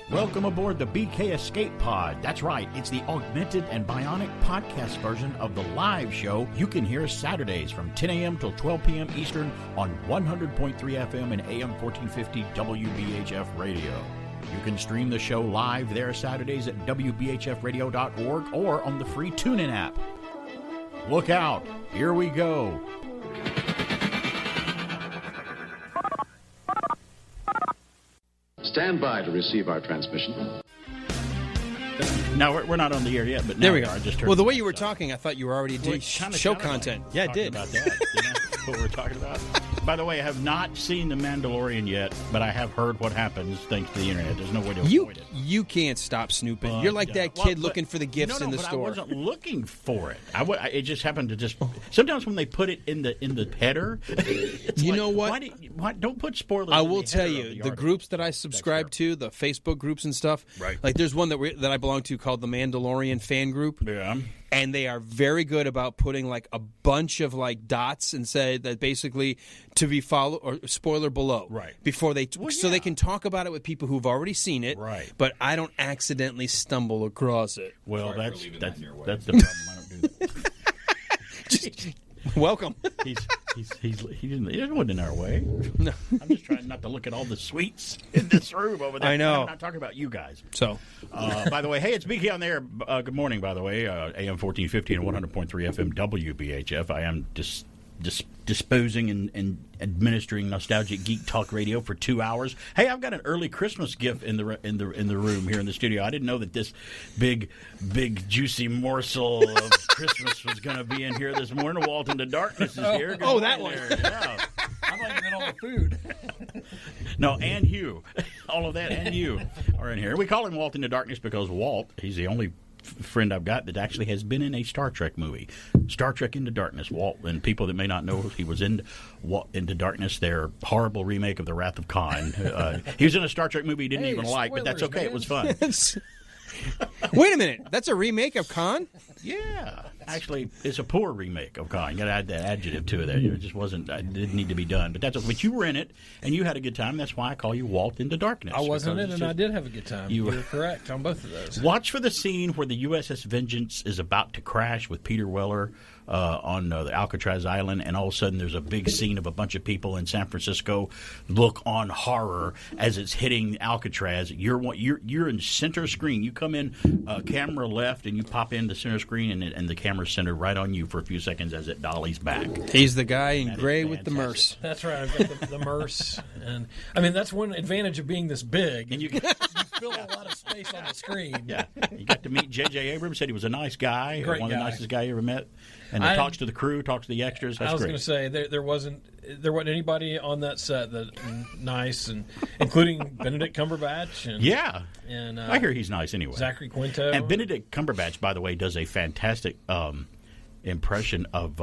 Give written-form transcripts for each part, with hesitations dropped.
Welcome aboard the BK Escape Pod. That's right, it's the augmented and bionic podcast version of the live show you can hear Saturdays from 10 a.m. till 12 p.m. Eastern on 100.3 FM and AM 1450 WBHF Radio. You can stream the show live there Saturdays at WBHFradio.org or on the free Tunein app. Look out, here we go. Stand by to receive our transmission. No, we're not on the air yet, but now there we go. I just heard well, the way you were talking, I thought you were already doing show content. Like yeah, it did. About that. You know what we're talking about? By the way, I have not seen The Mandalorian yet, but I have heard what happens thanks to the internet. There's no way to avoid it. You can't stop snooping. You're like that kid looking for the gifts in the store. I wasn't looking for it. It just happened to just. Sometimes when they put it in the header, you know what? Why don't put spoilers? I will tell you, the groups that I subscribe to, the Facebook groups and stuff. Right. Like there's one that I belong to called the Mandalorian Fan Group. Yeah. And they are very good about putting like a bunch of like dots and say that basically to be followed or spoiler below, right? Before they so they can talk about it with people who've already seen it, right? But I don't accidentally stumble across it. Well, that's the problem. I don't do that. Welcome. He wasn't in our way. No. I'm just trying not to look at all the sweets in this room over there. I know. I'm not talking about you guys. So, by the way, hey, it's BK on the air. Good morning, by the way. AM 1450 and 100.3 FM WBHF. I am disposing and administering nostalgic geek talk radio for 2 hours. Hey, I've got an early Christmas gift in the room here in the studio. I didn't know that this big juicy morsel of Christmas was going to be in here this morning. Walt into Darkness is here. Good that one. Yeah. I thought you meant all the food. No, and Hugh. All of that and you are in here. We call him Walt into Darkness because Walt, he's the only friend I've got that actually has been in a Star Trek movie, Star Trek Into Darkness. Walt, and people that may not know, he was in Into Darkness, their horrible remake of The Wrath of Khan. He was in a Star Trek movie he didn't even like, but that's okay. Man. It was fun. Wait a minute, that's a remake of Khan? Yeah. Actually, it's a poor remake of Khan. You got to add that adjective to it. It just wasn't. It didn't need to be done. But that's. But you were in it, and you had a good time. That's why I call you Walt into Darkness. I wasn't in it, and I did have a good time. You're correct on both of those. Watch for the scene where the USS Vengeance is about to crash with Peter Weller on the Alcatraz Island, and all of a sudden there's a big scene of a bunch of people in San Francisco look on horror as it's hitting Alcatraz. You're in center screen. You come in camera left, and you pop in the center screen, and the camera's centered right on you for a few seconds as it dollies back. He's the guy in gray with the Merce. That's right. I've got the Merce, and I mean that's one advantage of being this big. And you fill a lot of space on the screen. Yeah, you got to meet J.J. Abrams. Said he was a nice guy, Great one of the guy. nicest guy you ever met. And he talks to the crew, talks to the extras. That's I was great. going to say there wasn't anybody on that set that nice, and including Benedict Cumberbatch. And I hear he's nice anyway. Zachary Quinto. And Benedict Cumberbatch, by the way, does a fantastic impression of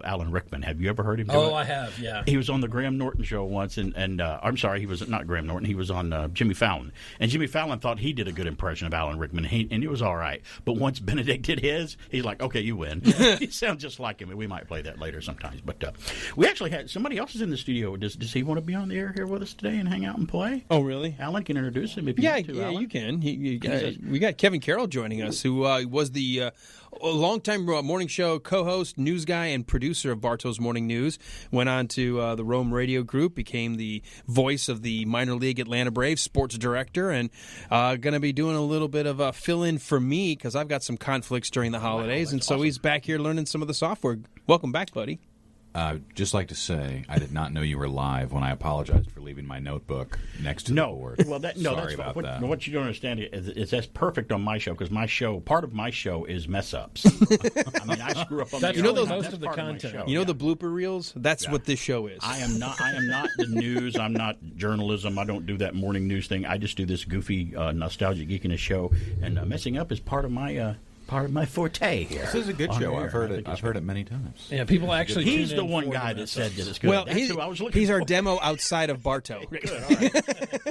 Alan Rickman. Have you ever heard him do it? Oh, I have, yeah. He was on the Graham Norton show once, and I'm sorry, he was not Graham Norton. He was on Jimmy Fallon. And Jimmy Fallon thought he did a good impression of Alan Rickman, and it was all right. But once Benedict did his, he's like, okay, you win. He sounds just like him. We might play that later sometimes. But we actually had somebody else is in the studio. Does he want to be on the air here with us today and hang out and play? Oh, really? Alan can introduce him if you want to. Yeah, Alan. you can. We got Kevin Carroll joining us, who was the longtime morning show co-host, news guy, and producer of Bartow's Morning News. Went on to the Rome Radio Group, became the voice of the minor league Atlanta Braves, sports director, and going to be doing a little bit of a fill-in for me because I've got some conflicts during the holidays, and so awesome. He's back here learning some of the software. Welcome back, buddy. Just like to say, I did not know you were live when I apologized for leaving my notebook next to the board. Well, Sorry about that. What you don't understand is that's perfect on my show because part of my show is mess ups. I mean, I screw up on the show. Most of the content. You know the blooper reels? That's what this show is. I am not the news. I'm not journalism. I don't do that morning news thing. I just do this goofy, nostalgic geekiness show, and messing up is part of my forte here. This is a good show. I've heard it many times. Yeah, people actually. He's the one guy that said that it's good. Well, that's who I was looking he's for. our demo outside of Bartow. Good. All right.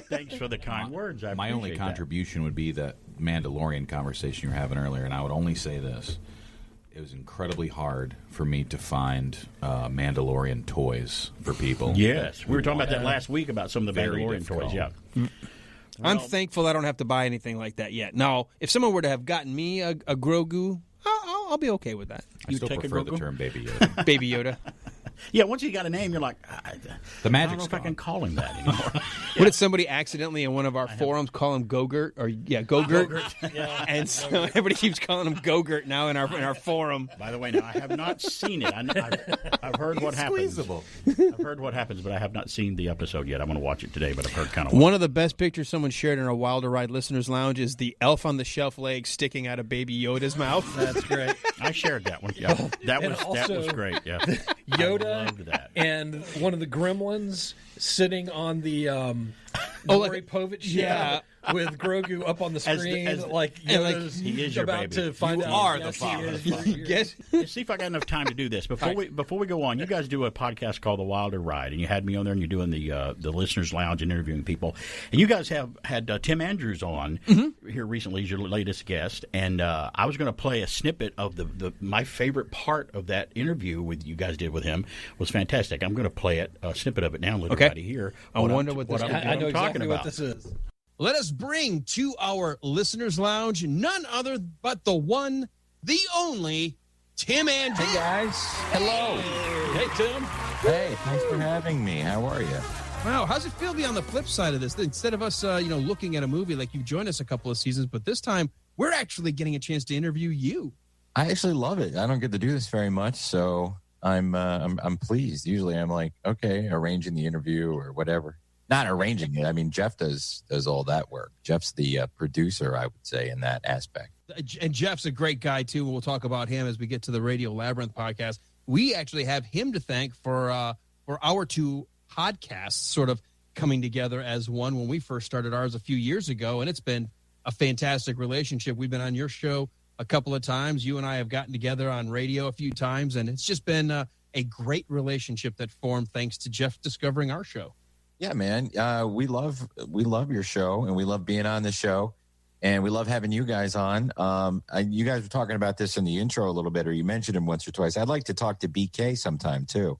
Thanks for the kind words. My only contribution would be the Mandalorian conversation you were having earlier, and I would only say this. It was incredibly hard for me to find Mandalorian toys for people. Yes. We were talking about that last week about some of the Mandalorian toys. Yeah. I'm thankful I don't have to buy anything like that yet. Now, if someone were to have gotten me a Grogu, I'll be okay with that. I still prefer the term Baby Yoda. Baby Yoda. Yeah, once you got a name, you're like, the magic's I don't know if gone. I can call him that anymore. What did somebody accidentally in one of our forums call him Gogurt? Gogurt. Yeah. And so everybody keeps calling him Gogurt now in our forum. By the way, now I have not seen it. I've heard what happens. I've heard what happens, but I have not seen the episode yet. I'm going to watch it today, but I've heard kind of. One of the best pictures someone shared in our Wilder Ride Listeners Lounge is the elf on the shelf leg sticking out of Baby Yoda's mouth. That's great. I shared that one. Yeah, that was great. Yeah, Yoda I loved that. And one of the gremlins sitting on the Maury Povich show with Grogu up on the screen, like Yoda's he is your about baby. to find You out. are Yes, the father. he is. See if I got enough time to do this before we go on. You guys do a podcast called The Wilder Ride, and you had me on there, and you're doing the Listeners Lounge and interviewing people. And you guys have had Tim Andrews on here recently as your latest guest, and I was going to play a snippet of my favorite part of that interview with you guys did with him was fantastic. I'm going to play it, a snippet of it now, and let everybody hear. I wonder what this. I know talking exactly about. what this is. Let us bring to our listeners' lounge none other but the one, the only, Tim Andrews. Hey, guys. Hello. Hey, Tim. Hey, thanks for having me. How are you? Wow, how's it feel to be on the flip side of this? Instead of us, looking at a movie like you've joined us a couple of seasons, but this time we're actually getting a chance to interview you. I actually love it. I don't get to do this very much, so I'm pleased. Usually I'm like, okay, arranging the interview or whatever. Not arranging it. I mean, Jeff does all that work. Jeff's the producer, I would say, in that aspect. And Jeff's a great guy, too. We'll talk about him as we get to the Radio Labyrinth podcast. We actually have him to thank for our two podcasts sort of coming together as one when we first started ours a few years ago, and it's been a fantastic relationship. We've been on your show a couple of times. You and I have gotten together on radio a few times, and it's just been a great relationship that formed thanks to Jeff discovering our show. Yeah, man. We love your show, and we love being on the show, and we love having you guys on. You guys were talking about this in the intro a little bit, or you mentioned him once or twice. I'd like to talk to BK sometime too.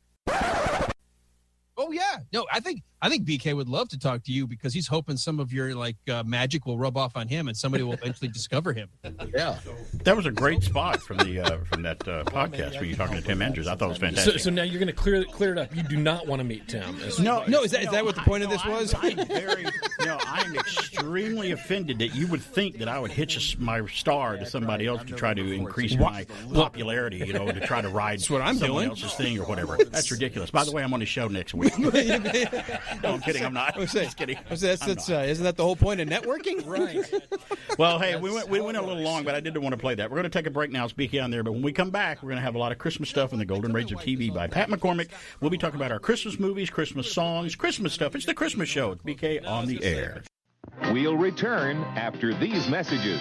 Oh yeah, no, I think BK would love to talk to you because he's hoping some of your magic will rub off on him and somebody will eventually discover him. Yeah, that was a great spot from that podcast when you're talking to Tim Andrews. I thought it was fantastic. So now you're going to clear it up. You do not want to meet Tim. No, is that what the point of this was? I'm extremely offended that you would think that I would hitch my star to somebody else to try to increase my popularity. To try to ride That's what I'm someone doing. else's thing or whatever. That's ridiculous. By the way, I'm on his show next week. No, I'm kidding. I'm not. Just kidding. Isn't that the whole point of networking? Right. Well, hey, we went a little long, but I did want to play that. We're going to take a break now. It's BK on there, but when we come back, we're going to have a lot of Christmas stuff in the Golden Rage of TV by Pat McCormick. We'll be talking about our Christmas movies, Christmas songs, Christmas stuff. It's the Christmas show. It's BK on the air. We'll return after these messages.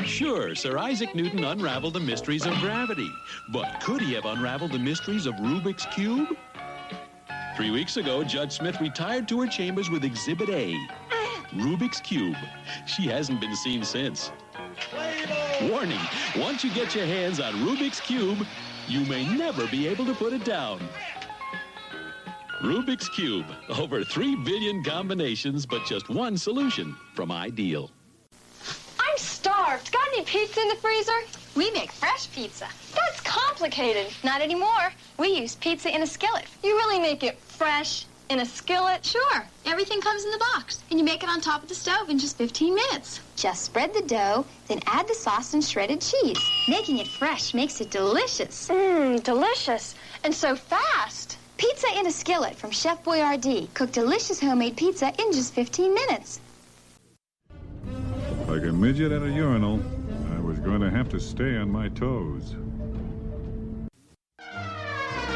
Sure, Sir Isaac Newton unraveled the mysteries of gravity. But could he have unraveled the mysteries of Rubik's Cube? 3 weeks ago, Judge Smith retired to her chambers with Exhibit A, Rubik's Cube. She hasn't been seen since. Warning, once you get your hands on Rubik's Cube, you may never be able to put it down. Rubik's Cube, over 3 billion combinations, but just one solution from Ideal. I'm starved. Got any pizza in the freezer? We make fresh pizza. That's complicated. Not anymore. We use pizza in a skillet. You really make it fresh in a skillet? Sure. Everything comes in the box, and you make it on top of the stove in just 15 minutes. Just spread the dough, then add the sauce and shredded cheese. Making it fresh makes it delicious. Delicious. And so fast. Pizza in a skillet from Chef Boyardee. Cook delicious homemade pizza in just 15 minutes. Like a midget at a urinal, I was going to have to stay on my toes.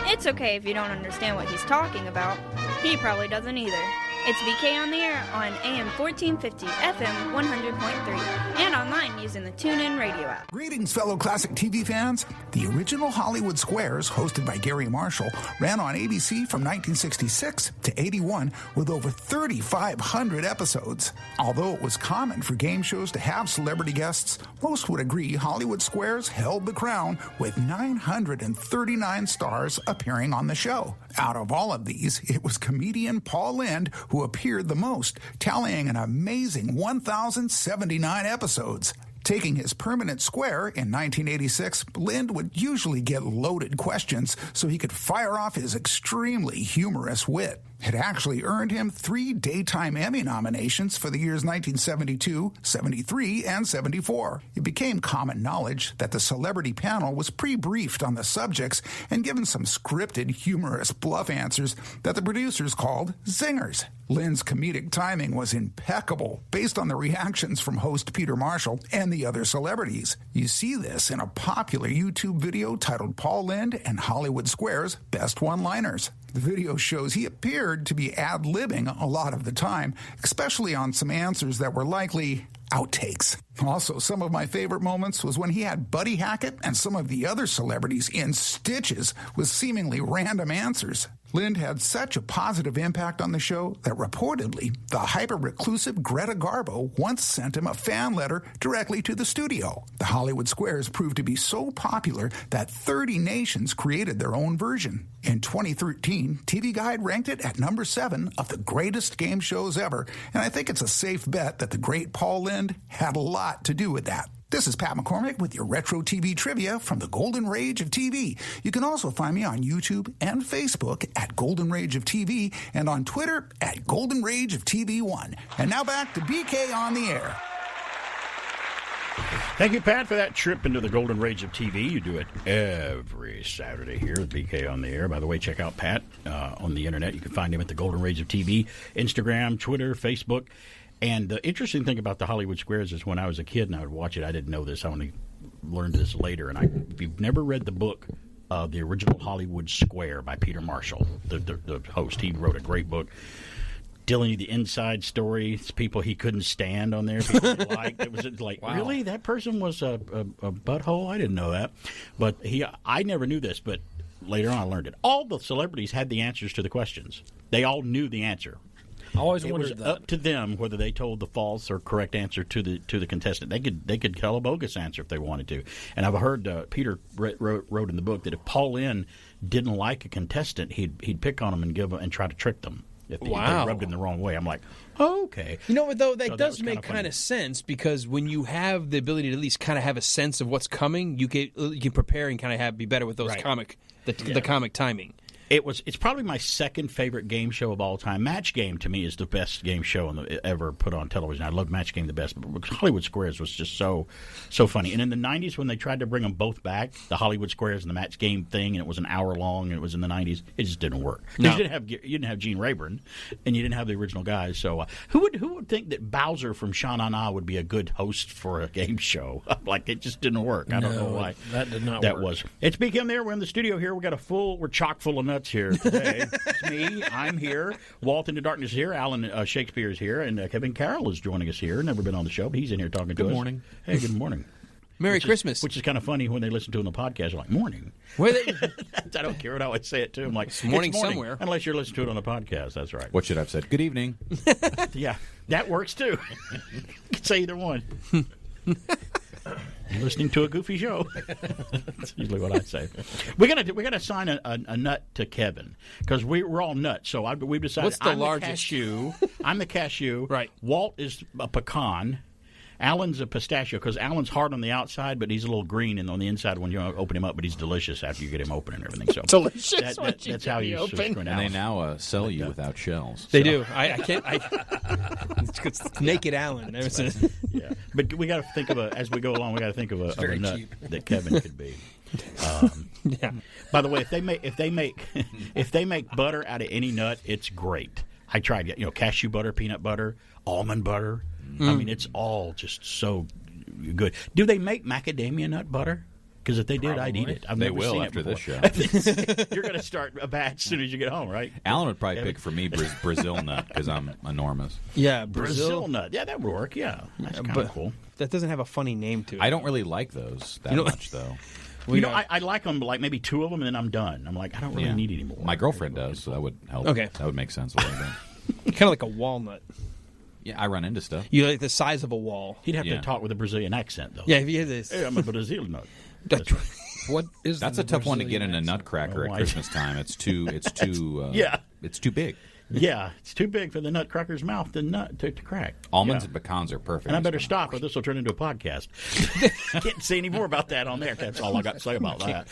It's okay if you don't understand what he's talking about. He probably doesn't either. It's BK on the air on AM 1450, FM 100.3, and online using the Tunein radio app. Greetings, fellow classic TV fans. The original Hollywood Squares, hosted by Gary Marshall, ran on ABC from 1966 to 81 with over 3,500 episodes. Although it was common for game shows to have celebrity guests, most would agree Hollywood Squares held the crown with 939 stars appearing on the show. Out of all of these, it was comedian Paul Lynde who appeared the most, tallying an amazing 1,079 episodes. Taking his permanent square in 1986, Lind would usually get loaded questions so he could fire off his extremely humorous wit. It actually earned him 3 Daytime Emmy nominations for the years 1972, 73, and 74. It became common knowledge that the celebrity panel was pre-briefed on the subjects and given some scripted, humorous bluff answers that the producers called zingers. Lind's comedic timing was impeccable, based on the reactions from host Peter Marshall and the other celebrities. You see this in a popular YouTube video titled Paul Lynde and Hollywood Square's Best One-Liners. The video shows he appeared to be ad-libbing a lot of the time, especially on some answers that were likely outtakes. Also, some of my favorite moments was when he had Buddy Hackett and some of the other celebrities in stitches with seemingly random answers. Lind had such a positive impact on the show that reportedly the hyper-reclusive Greta Garbo once sent him a fan letter directly to the studio. The Hollywood Squares proved to be so popular that 30 nations created their own version. In 2013, TV Guide ranked it at number 7 of the greatest game shows ever, and I think it's a safe bet that the great Paul Lynde had a lot to do with that. This is Pat McCormick with your Retro TV trivia from the Golden Rage of TV. You can also find me on YouTube and Facebook at Golden Rage of TV and on Twitter at Golden Rage of TV1. And now back to BK on the air. Thank you, Pat, for that trip into the Golden Rage of TV. You do it every Saturday here with BK on the air. By the way, check out Pat on the internet. You can find him at the Golden Rage of TV, Instagram, Twitter, Facebook. And the interesting thing about the Hollywood Squares is when I was a kid and I would watch it, I didn't know this. I only learned this later. And if you've never read the book, the original Hollywood Square by Peter Marshall, the host, he wrote a great book. Telling you the inside story. It's people he couldn't stand on there. People he liked. It was like, wow. Really? That person was a butthole? I didn't know that. But I never knew this, but later on I learned it. All the celebrities had the answers to the questions. They all knew the answer. I always it wondered was that. up to them whether they told the false or correct answer to the contestant. They could tell a bogus answer if they wanted to. And I've heard Peter wrote in the book that if Paul Lynde didn't like a contestant, he'd pick on them and try to trick them if they rubbed him the wrong way. I'm like, oh, okay. You know what, though? That does make kind of sense because when you have the ability to at least kind of have a sense of what's coming, you can prepare and kind of be better with those the comic timing. It's probably my second favorite game show of all time. Match Game, to me, is the best game show ever put on television. I love Match Game the best, but Hollywood Squares was just so funny. And in the 90s, when they tried to bring them both back, the Hollywood Squares and the Match Game thing, and it was an hour long, and it was in the 90s, it just didn't work. No. You didn't have Gene Rayburn, and you didn't have the original guys. So who would think that Bowser from Sha-Na-Na would be a good host for a game show? Like, it just didn't work. I don't know why. That did not work. It's BK there. We're in the studio here. We're chock full of nuts here today. It's me. I'm here. Walt in the Darkness is here. Alan Shakespeare is here. And Kevin Carroll is joining us here. Never been on the show, but he's in here talking to us. Good morning. Hey, good morning. Merry Christmas. Which is kind of funny when they listen to it on the podcast. They're like, morning. I don't care what I would say it to them. Like, it's morning somewhere. Unless you're listening to it on the podcast. That's right. What should I have said? Good evening. Yeah, that works too. You can say either one. Listening to a goofy show. That's usually what I say. We gotta assign a nut to Kevin because we're all nuts. So we've decided. What's the largest? Cashew. I'm the cashew. Right. Walt is a pecan. Alan's a pistachio because Alan's hard on the outside, but he's a little green and on the inside when you open him up. But he's delicious after you get him open and everything. So delicious. That's how you open. And they now sell you without shells. They do. I can't. It's naked Alan. Yeah, but we got to think of as we go along. We got to think of a nut that Kevin could be. Yeah. By the way, if they make butter out of any nut, it's great. I tried, cashew butter, peanut butter, almond butter. I mean, it's all just so good. Do they make macadamia nut butter? Because if they did, I'd eat it. They will after this show. You're going to start a batch as soon as you get home, right? Alan would probably pick for me Brazil nut because I'm enormous. Yeah, Brazil nut. Yeah, that would work. Yeah, that's kind of cool. That doesn't have a funny name to it. I don't really like those that much, though. I like them, like maybe 2 of them, and then I'm done. I'm like, I don't really need any more. My girlfriend does, so that would help. Okay. That would make sense a little bit. Kind of like a walnut. Yeah, I run into stuff. You like the size of a wall. He'd have to talk with a Brazilian accent, though. Yeah, if he had this. Hey, I'm a Brazilian nut. That's a tough one to get in a nutcracker at Christmas time. It's too. It's too big. Yeah, it's too big for the nutcracker's mouth to crack. Almonds and pecans are perfect. And I better stop, or this will turn into a podcast. Can't say any more about that on there. That's all I got to say about that.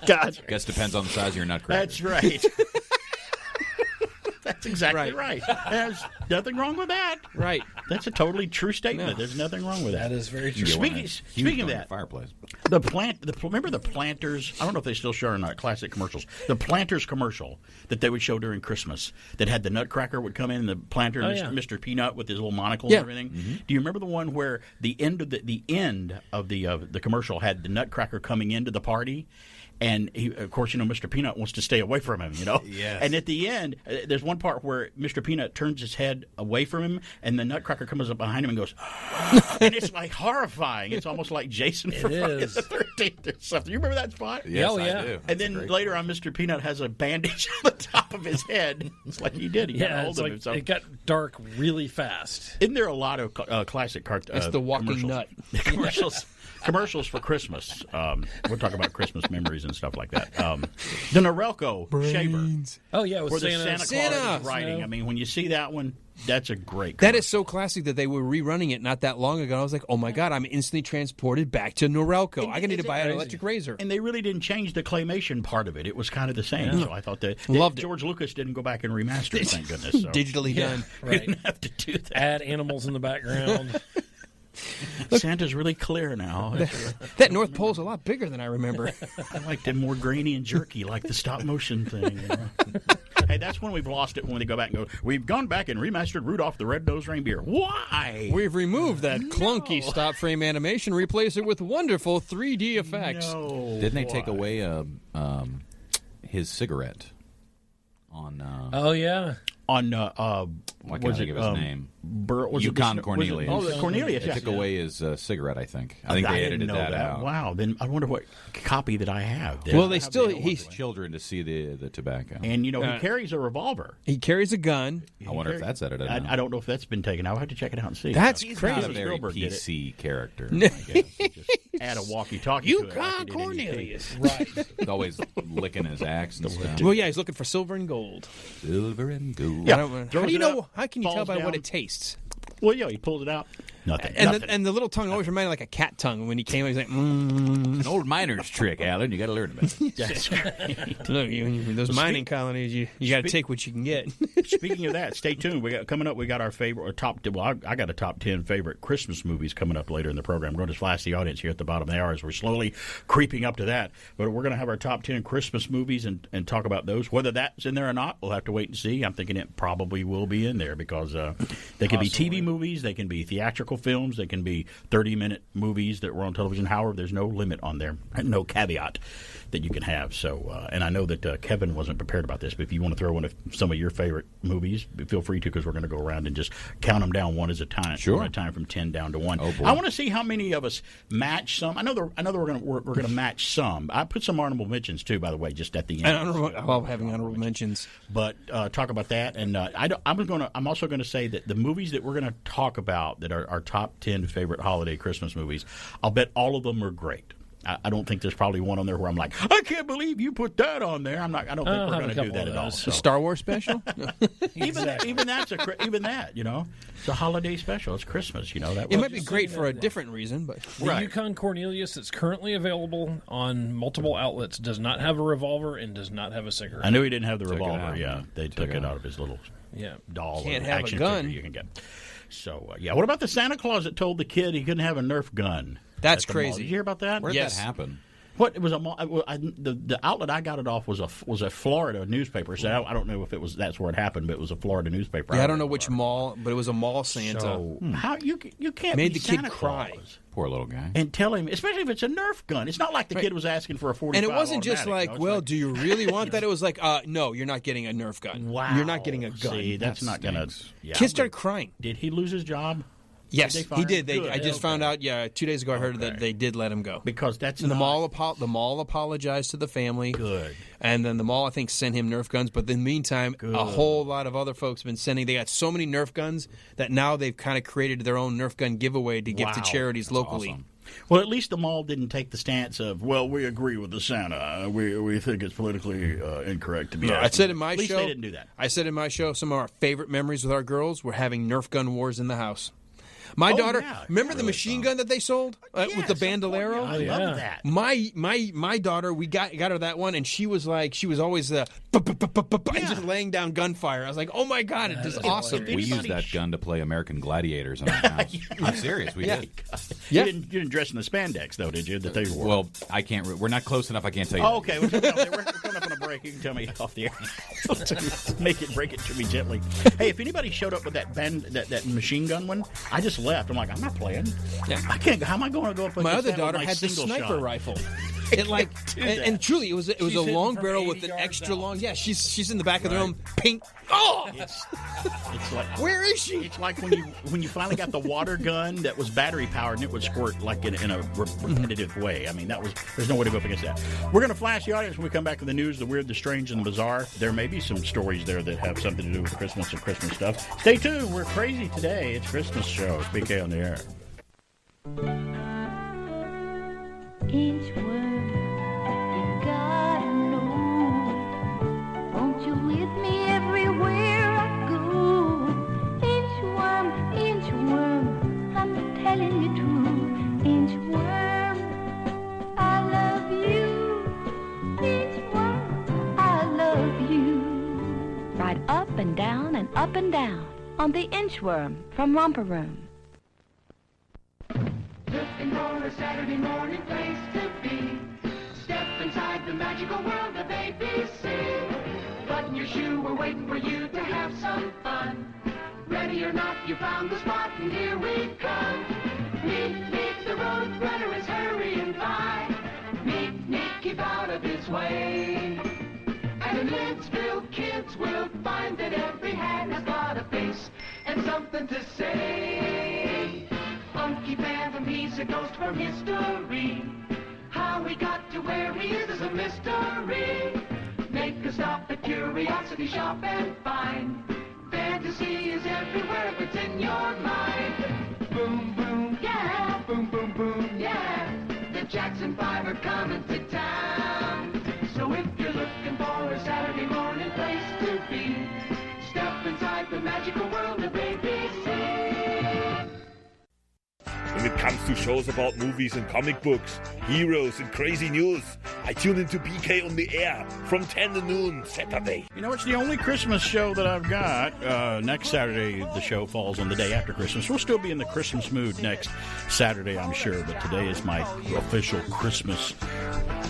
God, guess depends on the size of your nutcracker. That's right. That's exactly right. There's nothing wrong with that. Right. That's a totally true statement. No. There's nothing wrong with that. That is very true. Speaking of that, fireplace. Remember the Planters? I don't know if they still show in classic commercials. The Planters commercial that they would show during Christmas that had the Nutcracker would come in, and the Planter, Mr. Peanut with his little monocle and everything. Mm-hmm. Do you remember the one where the end of the commercial had the Nutcracker coming into the party? And he, of course, Mr. Peanut wants to stay away from him, Yes. And at the end, there's one part where Mr. Peanut turns his head away from him, and the Nutcracker comes up behind him and goes, and it's like horrifying. It's almost like Jason from Friday the 13th or something. You remember that spot? Yes, I do. And then later on, Mr. Peanut has a bandage on the top of his head. It's like he did. He got hold of himself. It got dark really fast. Isn't there a lot of classic It's the walking nut. Commercials for Christmas. We'll talk about Christmas memories and stuff like that. The Norelco shaver. Oh, yeah, with where Santa. the Santa Claus is writing. I mean, when you see that one, that's a great commercial. That is so classic that they were rerunning it not that long ago. I was like, oh, my God, I'm instantly transported back to Norelco. I need to buy an electric razor. And they really didn't change the claymation part of it. It was kind of the same. So I thought that George Lucas didn't go back and remaster it, thank goodness. So. Digitally done. Right. He didn't have to do that. Add animals in the background. Santa's really clear now. That North Pole's a lot bigger than I remember. I like them more grainy and jerky, like the stop motion thing. Hey, that's when we've lost it, when they go back and go, we've gone back and remastered Rudolph the Red-Nosed Reindeer. Why? We've removed that clunky stop frame animation, replaced it with wonderful 3D effects. No. Didn't they take away his cigarette on... oh, yeah. On, why can't I think of his name? Yukon Cornelius. Cornelius, They took away his cigarette, I think. I think they edited that out. Wow. Then I wonder what copy that I have. Well, they still... He's children to see the tobacco. And, he carries a revolver. He carries a gun. I wonder if that's edited out. I don't know if that's been taken. I'll have to check it out and see. That's He's crazy. not a very PC character. Just add a walkie-talkie to it. Yukon Cornelius. Right. He's always licking his axe and stuff. Well, yeah, he's looking for silver and gold. Silver and gold. Yeah. How do you know? How can you tell by what it tastes? Well, he pulled it out. Nothing. And the little tongue always reminded like a cat tongue when he came. He was like, An old miner's trick, Alan. You got to learn about it. That's great. Look, those mining colonies, you got to take what you can get. Speaking of that, stay tuned. Coming up. We got our favorite top. Well, I got a top 10 favorite Christmas movies coming up later in the program. We're going to flash the audience here at the bottom of the hour as we're slowly creeping up to that. But we're going to have our top 10 Christmas movies and talk about those. Whether that's in there or not, we'll have to wait and see. I'm thinking it probably will be in there because they can be TV movies, they can be theatrical films, they can be 30-minute movies that were on television. However, there's no limit on there, no caveat that you can have. So, and I know that Kevin wasn't prepared about this, but if you want to throw in some of your favorite movies, feel free to, because we're going to go around and just count them down one at a time. Sure. One at a time from 10 down to 1. Oh, boy. I want to see how many of us match some. I know we're going to match some. I put some honorable mentions too, by the way, just at the end. I love having honorable mentions. But talk about that, and I'm also going to say that the movies that we're going to talk about that are our top 10 favorite holiday Christmas movies, I'll bet all of them are great. I don't think there's probably one on there where I'm like, I can't believe you put that on there. I don't think we're going to do that at all. So. A Star Wars special? even that, it's a holiday special. It's Christmas, That it might be great for a different reason, but the Yukon Cornelius that's currently available on multiple outlets does not have a revolver and does not have a cigarette. I knew he didn't have the revolver. Yeah, they took it out of his little doll. Can't or have action a gun. figure you can get. So what about the Santa Claus that told the kid he couldn't have a Nerf gun? That's at the mall? crazy. Did you hear about that? Where did that happen? What it was the outlet I got it off was a Florida newspaper. So I don't know if that's where it happened, but it was a Florida newspaper. Yeah, I don't know which mall, but it was a mall Santa. So how you can't made be the kid Santa cry. Claus Poor little guy. and tell him, especially if it's a Nerf gun. It's not like the kid was asking for a 45. And it wasn't just automatic, like, well, do you really want that? It was like, no, you're not getting a Nerf gun. Wow, You're not getting a gun. See, that's not going to. Yeah, Kids started crying. Did he lose his job? Yes, Did they fire he did. him? Good. I just found out. Yeah, 2 days ago I heard that they did let him go because that's and the mall apologized to the family. Good. And then the mall, I think, sent him Nerf guns. But in the meantime, a whole lot of other folks have been sending. They got so many Nerf guns that now they've kind of created their own Nerf gun giveaway to give to charities locally. Awesome. Well, at least the mall didn't take the stance of, well, we agree with the Santa. We think it's politically incorrect to be. I said in my at least show, they didn't do that. I said in my show, some of our favorite memories with our girls were having Nerf gun wars in the house. My daughter, remember the machine gun that they sold with the bandolero? I love that. My daughter, we got her that one, and she was always just laying down gunfire. I was like, oh my god, it is awesome. We used that gun to play American Gladiators in our house. I'm serious, we did. You didn't dress in the spandex though, did you? That they wore. Well, I can't. We're not close enough. I can't tell you. Oh, okay, we're coming up on a break. You can tell me off the air. Break it to me gently. Hey, if anybody showed up with that machine gun one, I just left. I'm like, I'm not playing. Yeah. I can't. How am I going to go up? My other daughter had the sniper rifle. It and truly, it was a long barrel with an extra long. Yeah, she's in the back of the room. Pink. Oh, it's like, where is she? It's like when you finally got the water gun that was battery powered and it would squirt like in a repetitive way. I mean, there's no way to go up against that. We're going to flash the audience when we come back with the news, the weird, the strange, and the bizarre. There may be some stories there that have something to do with Christmas and Christmas stuff. Stay tuned. We're crazy today. It's Christmas show. It's BK on the air. Inchworm, you gotta know. Won't you with me everywhere I go? Inchworm, inchworm, I'm telling you true. Inchworm, I love you. Inchworm, I love you. Ride up and down on the Inchworm from Romper Room. Looking for a Saturday morning place to be. Step inside the magical world of ABC. Button your shoe, we're waiting for you to have some fun. Ready or not, you found the spot, and here we come. Meet, the road runner is hurrying by. Meet, keep out of his way. And in Lidsville, kids will find that every hand has got a face and something to say. Funky Phantom, he's a ghost from history. How he got to where he is a mystery. Make a stop at Curiosity Shop and find fantasy is everywhere if it's in your mind. Boom, boom, yeah. Boom, boom, boom, yeah. The Jackson 5 are coming to town. So if you're looking for a Saturday morning place to be, step inside the magical world of ABC. When it comes to shows about movies and comic books, heroes and crazy news, I tune into BK on the air from 10 to noon Saturday. You know, it's the only Christmas show that I've got. Next Saturday, the show falls on the day after Christmas. We'll still be in the Christmas mood next Saturday, I'm sure, but today is my official Christmas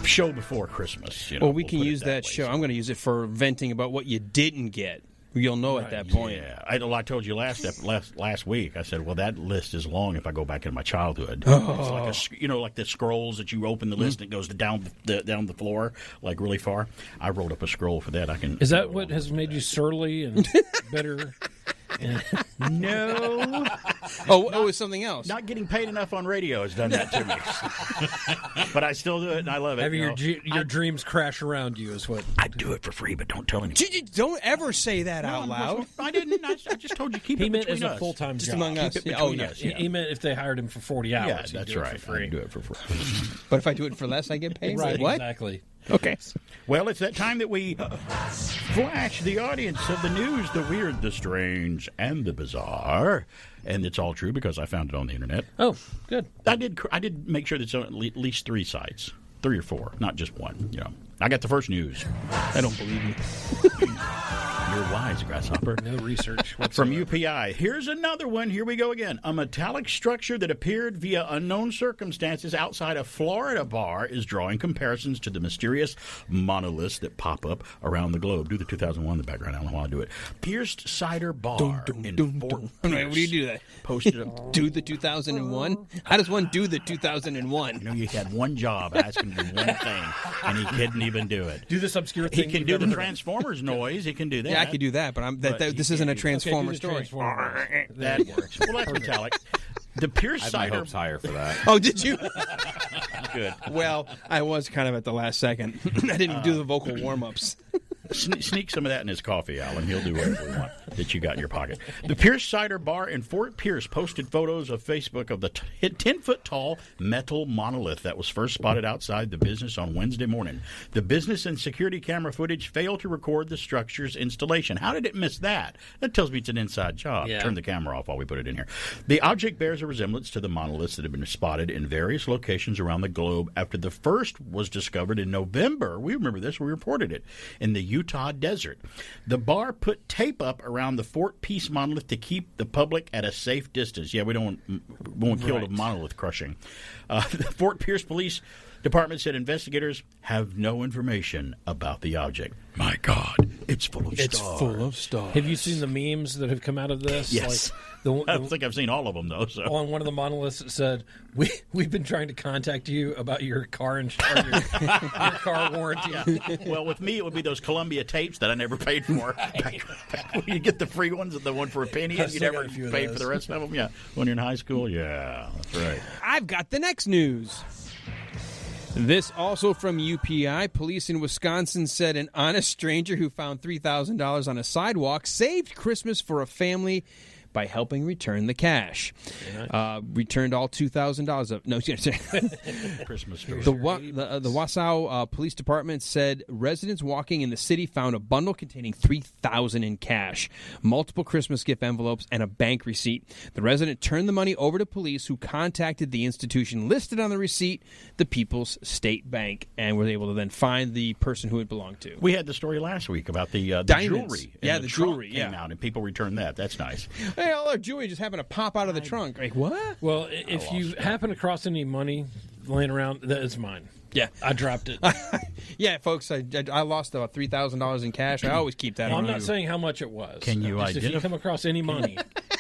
show before Christmas. You know, well, we can use that show. I'm going to use it for venting about what you didn't get. You'll know at that point. Yeah, I told you last week. I said, well, that list is long if I go back into my childhood. Oh. It's like like the scrolls that you open the list and it goes down the floor like really far. I rolled up a scroll for that. Is that what has made you surly and bitter? No. It was something else. Not getting paid enough on radio has done that to me. But I still do it, and I love it. Having your dreams crash around you is what... I do it for free, but don't tell anyone. Don't ever say that out loud. I didn't. I just told you keep it between us. He meant as a full-time just job. among us. Yes. He meant if they hired him for 40 hours. Yeah, that's right. I do it for free. But if I do it for less, I get paid? Right, what? Exactly. Okay. Well, it's that time that we flash the audience of the news, the weird, the strange, and the bizarre. And it's all true because I found it on the internet. Oh, good. I did make sure that it's on at least 3 sites. 3 or 4, not just one. You know, I got the first news. I don't believe you. You're wise, Grasshopper. No research From UPI. Here's another one. Here we go again. A metallic structure that appeared via unknown circumstances outside a Florida bar is drawing comparisons to the mysterious monoliths that pop up around the globe. Do the 2001 in the background. I don't know how to do it. Pierced Cider Bar in Fort Pierce. What do you do that? Posted up. Do the 2001? How does one do the 2001? You know, you had one job. I asked him to do one thing, and he couldn't even do it. Do this obscure thing. He can do the Transformers noise. He can do that. Yeah, I could do that, but this isn't a Transformer story. That works. Well, that's metallic. The Pierce I Cider. had my hopes higher for that. Oh, did you? Good. Well, I was kind of at the last second. I didn't do the vocal warm-ups. Sneak some of that in his coffee, Alan. He'll do whatever we want. that you got in your pocket. The Pierce Cider Bar in Fort Pierce posted photos of Facebook of the 10-foot-tall metal monolith that was first spotted outside the business on Wednesday morning. The business and security camera footage failed to record the structure's installation. How did it miss that? That tells me it's an inside job. Yeah. Turn the camera off while we put it in here. The object bears a resemblance to the monoliths that have been spotted in various locations around the globe after the first was discovered in November. We remember this. We reported it in the Utah desert. The bar put tape up around the Fort Pierce monolith to keep the public at a safe distance. Yeah, we don't want to kill the monolith crushing. The Fort Pierce Police Department said investigators have no information about the object. My God, it's full of stars. It's full of stars. Have you seen the memes that have come out of this? Yes. I don't think I've seen all of them, though. So. On one of the monoliths, it said, we've been trying to contact you about your car insurance, your car warranty. Yeah. Well, with me, it would be those Columbia tapes that I never paid for. Back when you get the free ones, the one for a penny, and you never paid for the rest of them. Yeah, when you're in high school, yeah, that's right. I've got the next news. This also from UPI. Police in Wisconsin said an honest stranger who found $3,000 on a sidewalk saved Christmas for a family by helping return the cash. Returned all $2,000 of no. Christmas story. The Wausau Police Department said residents walking in the city found a bundle containing $3,000 in cash, multiple Christmas gift envelopes, and a bank receipt. The resident turned the money over to police, who contacted the institution listed on the receipt, the People's State Bank, and were able to then find the person who it belonged to. We had the story last week about the jewelry. Yeah, the jewelry came out, and people returned that. That's nice. Hey, all our jewelry just happened to pop out of the trunk. Like, what? Well, if you happen across any money laying around, that is mine. Yeah. I dropped it. Yeah, folks, I lost about $3,000 in cash. I always keep that on I'm you. not saying how much it was. Can you If you come across any money.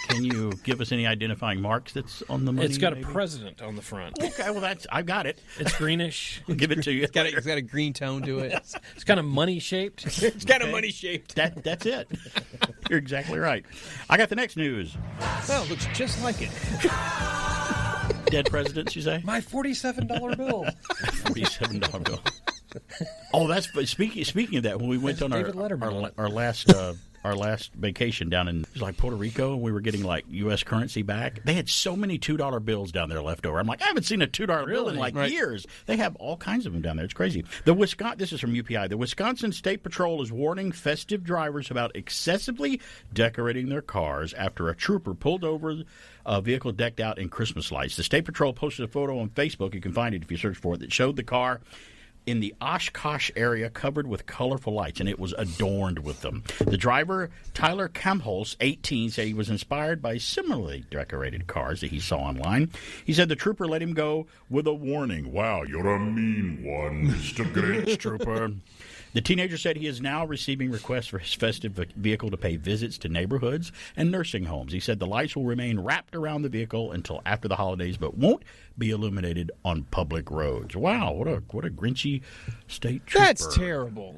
Can you give us any identifying marks that's on the money? It's got maybe? a president on the front. Okay, well, I've got it. It's greenish. We'll give it to you. It's got a green tone to it. It's kind of money-shaped. It's kind of money-shaped. That's it. You're exactly right. I got the next news. Well, it looks just like it. Dead presidents, you say? My $47 bill. $47 bill. Oh, that's speaking of that. When we went on our last vacation down in Puerto Rico, and we were getting U.S. currency back. They had so many $2 bills down there left over. I'm like, I haven't seen a $2 bill in years. They have all kinds of them down there. It's crazy. This is from UPI. The Wisconsin State Patrol is warning festive drivers about excessively decorating their cars after a trooper pulled over a vehicle decked out in Christmas lights. The State Patrol posted a photo on Facebook. You can find it if you search for it. That showed the car in the Oshkosh area covered with colorful lights, and it was adorned with them. The driver, Tyler Kamholz, 18, said he was inspired by similarly decorated cars that he saw online. He said the trooper let him go with a warning. Wow, you're a mean one, Mr. Grinch, trooper. The teenager said he is now receiving requests for his festive vehicle to pay visits to neighborhoods and nursing homes. He said the lights will remain wrapped around the vehicle until after the holidays, but won't be illuminated on public roads. Wow, what a Grinchy state trooper. That's terrible.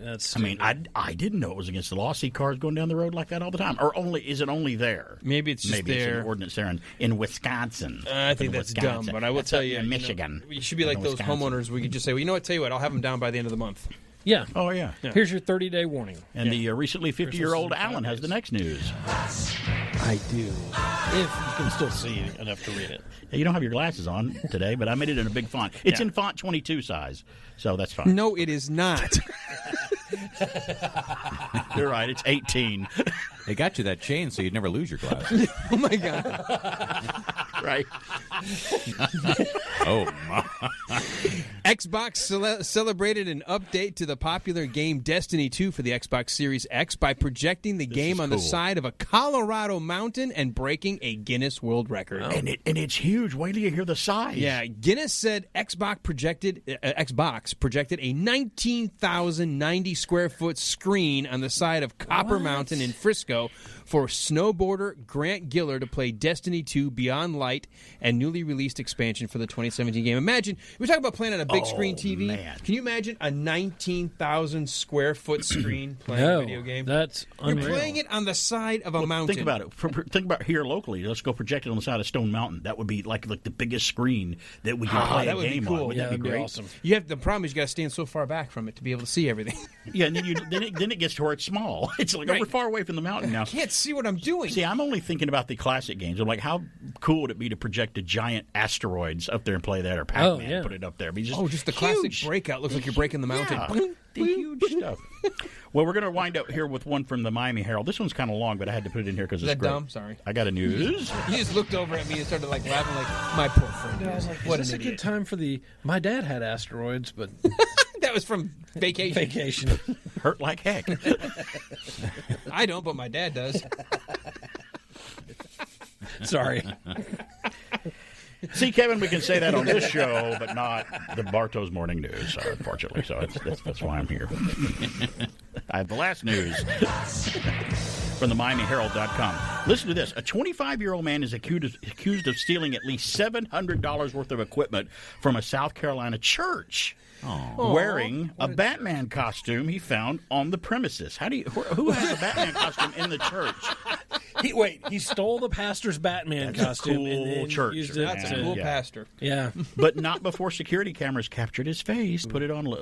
I didn't know it was against the law. See cars going down the road like that all the time. Or is it only there? Maybe it's just there. It's an ordinance there in Wisconsin. I think that's dumb, but I will tell you, in Michigan. You should be like those homeowners. We could just say, well, you know what? Tell you what, I'll have them down by the end of the month. Yeah. Oh, yeah. Here's your 30-day warning. And the recently 50-year-old Alan has the next news. I do. If you can still see enough to read it. You don't have your glasses on today, but I made it in a big font. It's in font 22 size, so that's fine. No, it is not. You're right. It's 18. They got you that chain so you'd never lose your glasses. Oh, my God. Right. Oh, my. Xbox celebrated an update to the popular game Destiny 2 for the Xbox Series X by projecting the game on the side of a Colorado mountain and breaking a Guinness World Record. Oh. And it's huge. Wait till you hear the size. Yeah, Guinness said Xbox projected a 19,090 square foot screen on the side of Copper Mountain in Frisco for snowboarder Grant Giller to play Destiny 2 Beyond Light and newly released expansion for the 2017 game. Imagine, we're talking about playing on a big big screen TV. Man. Can you imagine a 19,000 square foot screen playing a video game? That's unreal. You're playing it on the side of a mountain. Think about it. Think about here locally. Let's go project it on the side of Stone Mountain. That would be like the biggest screen that we can play that a would be game cool. on. Wouldn't Yeah, that be great? awesome. The problem is you got to stand so far back from it to be able to see everything. Yeah, and then it gets to where it's small. It's like, Right. we're far away from the mountain now. I can't see what I'm doing. See, I'm only thinking about the classic games. I'm like, how cool would it be to project a giant asteroids up there and play that, or Pac-Man, yeah. put it up there? Just the classic breakout. Looks like you're breaking the mountain. Yeah, the huge stuff. Well, we're going to wind up here with one from the Miami Herald. This one's kind of long, but I had to put it in here because it's Is that great. dumb? Sorry. I got a news. You just looked over at me and started laughing like, my poor friend. I was like, what is this an a good idiot. time for my dad had asteroids, but That was from vacation. Hurt like heck. I don't, but my dad does. Sorry. See, Kevin, we can say that on this show, but not the Bartow's Morning News, unfortunately. So that's why I'm here. I have the last news from the MiamiHerald.com. Listen to this. A 25-year-old man is accused of stealing at least $700 worth of equipment from a South Carolina church. Wearing a Batman costume he found on the premises. Who has a Batman costume in the church? He stole the pastor's Batman costume and then church. used it. That's a cool pastor. Yeah. But not before security cameras captured his face. Put it on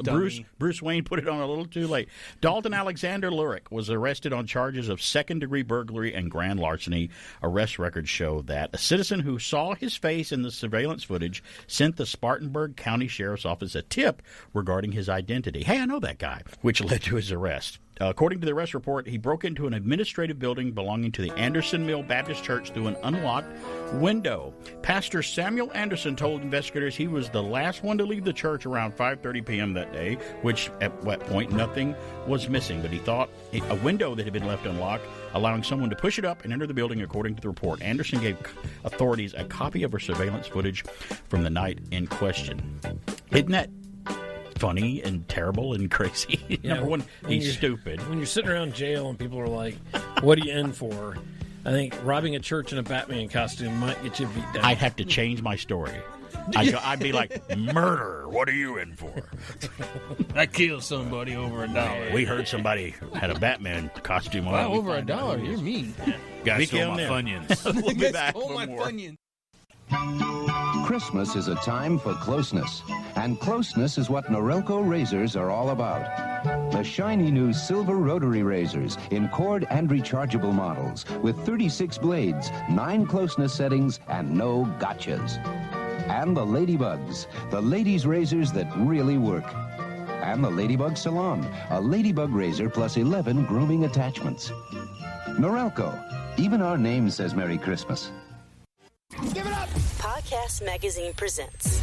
Bruce Wayne put it on a little too late. Dalton Alexander Lurick was arrested on charges of second-degree burglary and grand larceny. Arrest records show that a citizen who saw his face in the surveillance footage sent the Spartanburg County Sheriff's Office a tip regarding his identity. Hey, I know that guy, which led to his arrest. According to the arrest report, he broke into an administrative building belonging to the Anderson Mill Baptist Church through an unlocked window. Pastor Samuel Anderson told investigators he was the last one to leave the church around 5:30 p.m. that day, which at what point nothing was missing. But he thought a window that had been left unlocked, allowing someone to push it up and enter the building, according to the report. Anderson gave authorities a copy of her surveillance footage from the night in question. Isn't that funny and terrible and crazy? Yeah, Number one, he's stupid. When you're sitting around jail and people are like, what are you in for? I think robbing a church in a Batman costume might get you beat down. I'd have to change my story. I'd be like, murder, what are you in for? I killed somebody over $1. We heard somebody had a Batman costume on. Wow, over $1. You're mean. Guys, stole my Funyuns. We'll be back Oh, for my more. Funyuns. Christmas is a time for closeness, and closeness is what Norelco razors are all about. The shiny new silver rotary razors in cord and rechargeable models with 36 blades, 9 closeness settings, and no gotchas. And the Ladybugs, the ladies' razors that really work. And the Ladybug Salon, a ladybug razor plus 11 grooming attachments. Norelco, even our name says Merry Christmas. Give it up! Podcast Magazine presents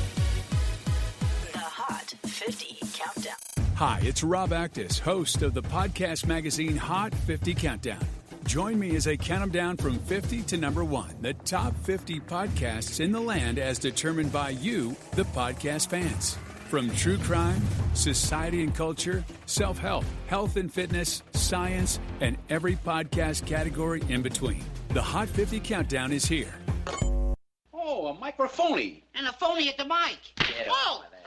the Hot 50 Countdown. Hi, it's Rob Actis, host of the podcast magazine Hot 50 Countdown. Join me as I count them down from 50 to number 1, the top 50 podcasts in the land as determined by you, the podcast fans. From true crime, society and culture, self-help, health and fitness, science, and every podcast category in between. The Hot 50 Countdown is here. Oh, a microphony. And a phony at the mic. Get Whoa! over there.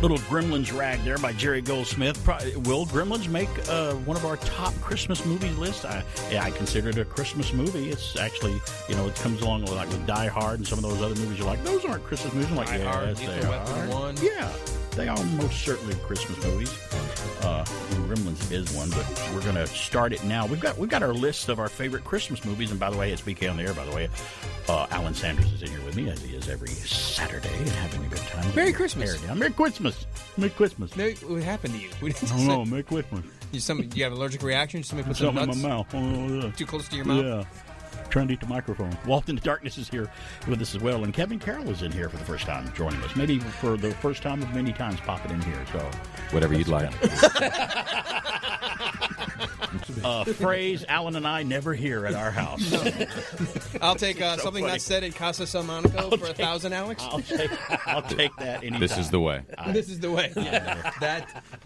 Little Gremlins rag there by Jerry Goldsmith. Will Gremlins make one of our top Christmas movie lists? I consider it a Christmas movie. It's actually, it comes along with Die Hard and some of those other movies. You're like, those aren't Christmas movies. I'm like, yes, they are. Yeah, they are most certainly Christmas movies. Gremlins is one, but we're going to start it now. We've got our list of our favorite Christmas movies, and by the way, it's BK on the Air, by the way. Alan Sanders is in here with me, as he is every Saturday, and having a good time. Merry Christmas. Merry Christmas. Merry Christmas. What happened to you? I don't know. Merry Christmas. You have an allergic reaction? Somebody put something some nuts in my mouth. Oh, yeah. Too close to your mouth? Yeah. Trying to eat the microphone. Walt in the Darkness is here with us as well, and Kevin Carroll is in here for the first time joining us. Maybe for the first time of many times popping in here. So whatever you'd like. A phrase Alan and I never hear at our house. I'll take something funny. not said in Casa San Monaco for 1,000, Alex. I'll take that anytime. This is the way. This is the way. Yeah.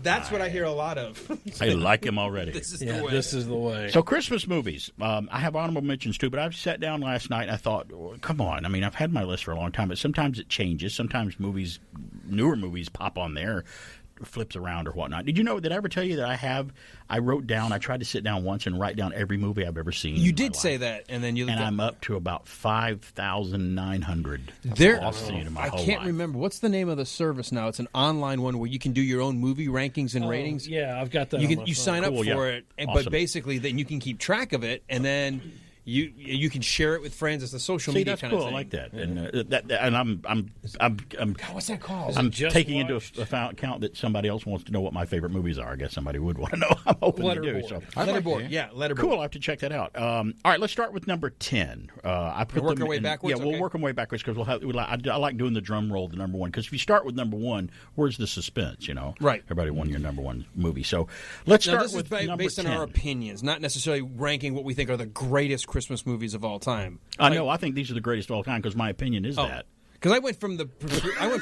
That's what I hear a lot of. I like him already. This is the way. This is the way. So Christmas movies. I have honorable mentions too, but I've sat down last night and I thought, well, come on. I mean, I've had my list for a long time, but sometimes it changes. Sometimes newer movies pop on there, flips around or whatnot. Did you know, did I ever tell you that I wrote down, I tried to sit down once and write down every movie I've ever seen. You did say that, and then I'm up to about 5,900. I can't remember. What's the name of the service now? It's an online one where you can do your own movie rankings and ratings. Yeah, I've got that. You sign up for it, Awesome. but basically then you can keep track of it, and then you can share it with friends. It's a social media that's kind cool. of thing. I like that, and I'm God, what's that called? I'm taking into account that somebody else wants to know what my favorite movies are. I guess somebody would want to know. I'm hoping they do. So Letterboard. Yeah, Letterboard. Cool. I'll have to check that out. All right, let's start with number 10. I put work our way backwards. Yeah, we'll work our way backwards because I like doing the drum roll to number one. Because if you start with number one, where's the suspense? You know, right? Everybody won your number one movie. So let's start with number based 10. on our opinions, not necessarily ranking what we think are the greatest Christmas movies of all time. I know. I think these are the greatest of all time because my opinion is that. Because I went from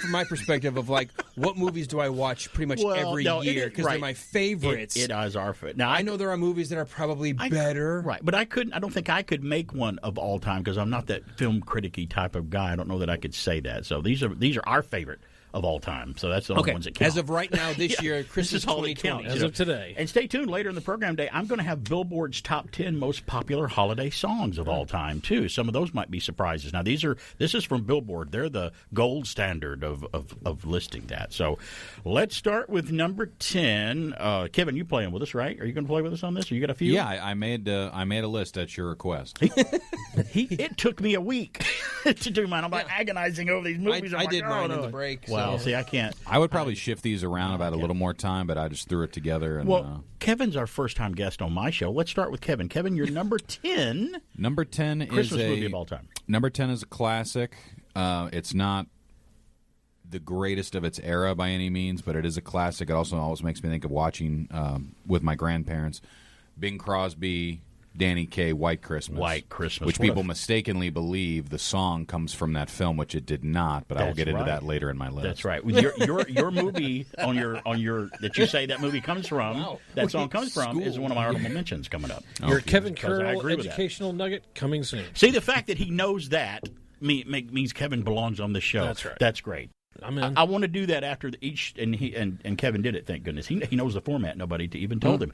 my perspective of like, what movies do I watch pretty much every year because they're my favorites. It is our favorite. Now I know there are movies that are probably better, right? But I don't think I could make one of all time because I'm not that film critic-y type of guy. I don't know that I could say that. So these are our favorite of all time. So that's the only ones that count. As of right now, this year, Christmas 2020. As of today. And stay tuned later in the program day. I'm going to have Billboard's top 10 most popular holiday songs of all time, too. Some of those might be surprises. Now, this is from Billboard. They're the gold standard of listing that. So let's start with number 10. Kevin, you playing with us, right? Are you going to play with us on this? Or you got a few? Yeah, I made a list at your request. It took me a week to do mine. I'm agonizing over these movies. I did mine in the break. Well, see, I can't. I would probably shift these around about a little more time, but I just threw it together. And, Kevin's our first-time guest on my show. Let's start with Kevin. Kevin, you're number 10. Number 10 Christmas is movie of all time. Number 10 is a classic. It's not the greatest of its era by any means, but it is a classic. It also always makes me think of watching with my grandparents, Bing Crosby, Danny Kaye, White Christmas. White Christmas. Which people mistakenly believe the song comes from that film, which it did not, but I will get into that later in my list. That's right. Your movie on your that you say that movie comes from, that song comes from, is one of my honorable mentions coming up. Your Kevin Carroll educational nugget coming soon. See, the fact that he knows that means Kevin belongs on the show. That's right. That's great. I'm in. I want to do that after each, and Kevin did it. Thank goodness he knows the format. Nobody even told him.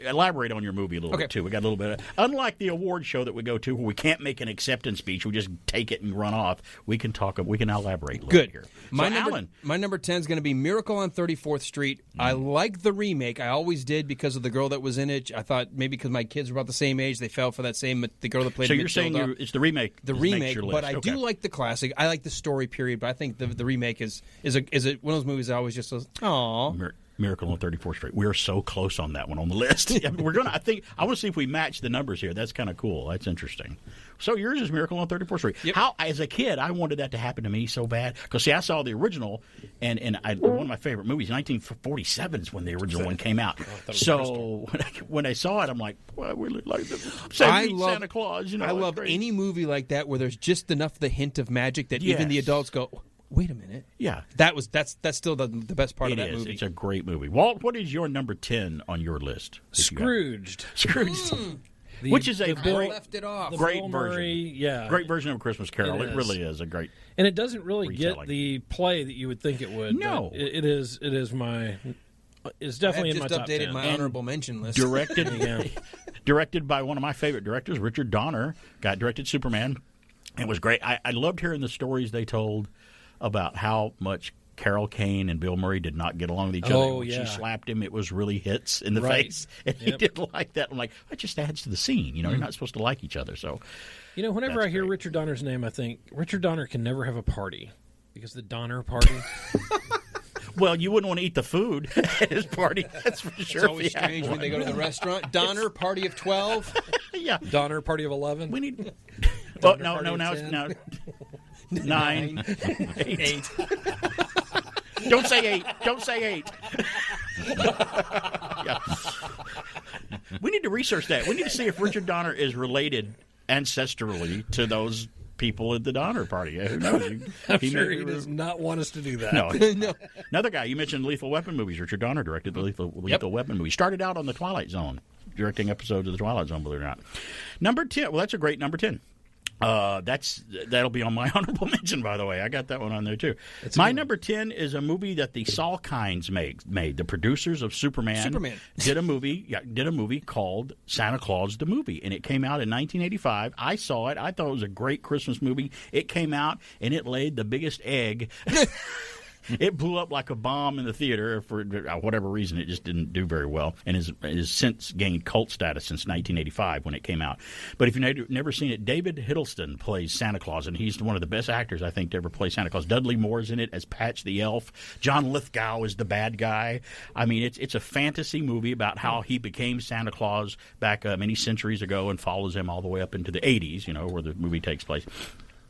Elaborate on your movie a little bit too. We got a little bit. Unlike the award show that we go to, where we can't make an acceptance speech, we just take it and run off. We can talk. We can elaborate. A little here. My number 10 is going to be Miracle on 34th Street. I like the remake. I always did because of the girl that was in it. I thought maybe because my kids were about the same age, they fell for that same the girl that played. So you're Matilda. saying it's the remake? The remake, but I do like the classic. I like the story period, but I think the remake is one of those movies that always just says, "Aw." Miracle on 34th Street. We're so close on that one on the list. I want to see if we match the numbers here. That's kind of cool. That's interesting. So yours is Miracle on 34th Street. Yep. How, as a kid, I wanted that to happen to me so bad. Because, see, I saw the original, and one of my favorite movies, 1947 is when the original one came out. So when I saw it, I'm like, well, I really like Santa Claus. You know, I love any movie like that where there's just enough the hint of magic that even the adults go, wait a minute. Yeah. That's still the best part of that movie. It's a great movie. Walt, what is your number 10 on your list? Scrooged. Which is a left it off. Great Bill version. Murray, Great version of A Christmas Carol. It really is a great. And it doesn't really retelling. get the play that you would think it would. No. It is my. It's definitely in my top 10. I just updated my honorable mention list. Directed by one of my favorite directors, Richard Donner. Directed Superman. It was great. I loved hearing the stories they told about how much Carol Kane and Bill Murray did not get along with each other. When she slapped him, it was really hits in the face. And he didn't like that. I'm like, that just adds to the scene. You know, you're not supposed to like each other. So, whenever I hear Richard Donner's name, I think Richard Donner can never have a party because the Donner party. Well, you wouldn't want to eat the food at his party. That's for sure. It's always strange when they go to the restaurant. Donner party of 12. Yeah. Donner party of 11. We need. Oh no! Now it's 9, 8. Don't say 8. Yeah. We need to research that. We need to see if Richard Donner is related ancestrally to those people at the Donner Party. Who knows? I'm sure he does not want us to do that. No. No. Another guy, you mentioned Lethal Weapon movies. Richard Donner directed the Lethal Weapon movie. Started out on The Twilight Zone, directing episodes of The Twilight Zone, believe it or not. Number 10. Well, that's a great number 10. That'll be on my honorable mention, by the way. I got that one on there too. My number 10 is a movie that the Salkinds made. The producers of Superman did a movie called Santa Claus the Movie, and it came out in 1985. I saw it. I thought it was a great Christmas movie. It came out and it laid the biggest egg. It blew up like a bomb in the theater for whatever reason. It just didn't do very well, and has since gained cult status since 1985 when it came out. But if you've never seen it, David Hiddleston plays Santa Claus, and he's one of the best actors, I think, to ever play Santa Claus. Dudley Moore's in it as Patch the Elf. John Lithgow is the bad guy. I mean, it's a fantasy movie about how he became Santa Claus back many centuries ago and follows him all the way up into the 80s, where the movie takes place.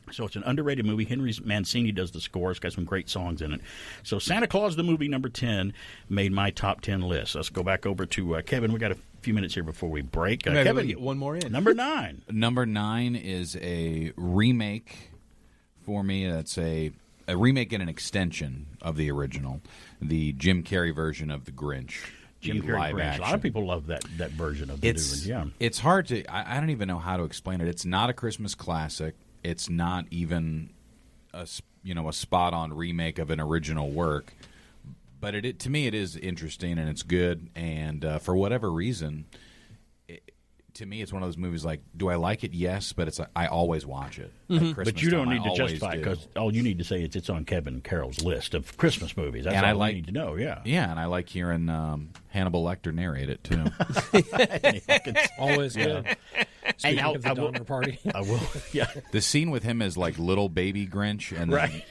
So it's an underrated movie. Henry Mancini does the score. It's got some great songs in it. So Santa Claus the Movie, number 10, made my top 10 list. Let's go back over to Kevin. We got a few minutes here before we break. Kevin, get one more in. Number 9. Number 9 is a remake for me. That's a remake and an extension of the original, the Jim Carrey version of The Grinch. Jim Carrey Grinch. A lot of people love that version of the new one. Yeah. It's hard to – I don't even know how to explain it. It's not a Christmas classic. It's not even a spot-on remake of an original work, but to me it is interesting and it's good. And for whatever reason, to me it's one of those movies. Like, do I like it? Yes, but I always watch it. Mm-hmm. But you don't need to justify it because all you need to say is it's on Kevin Carroll's list of Christmas movies. That's all you need to know. Yeah, yeah, and I like hearing Hannibal Lecter narrate it too. Always good. Speaking of the Donner Party. I will. Yeah. The scene with him is like little baby Grinch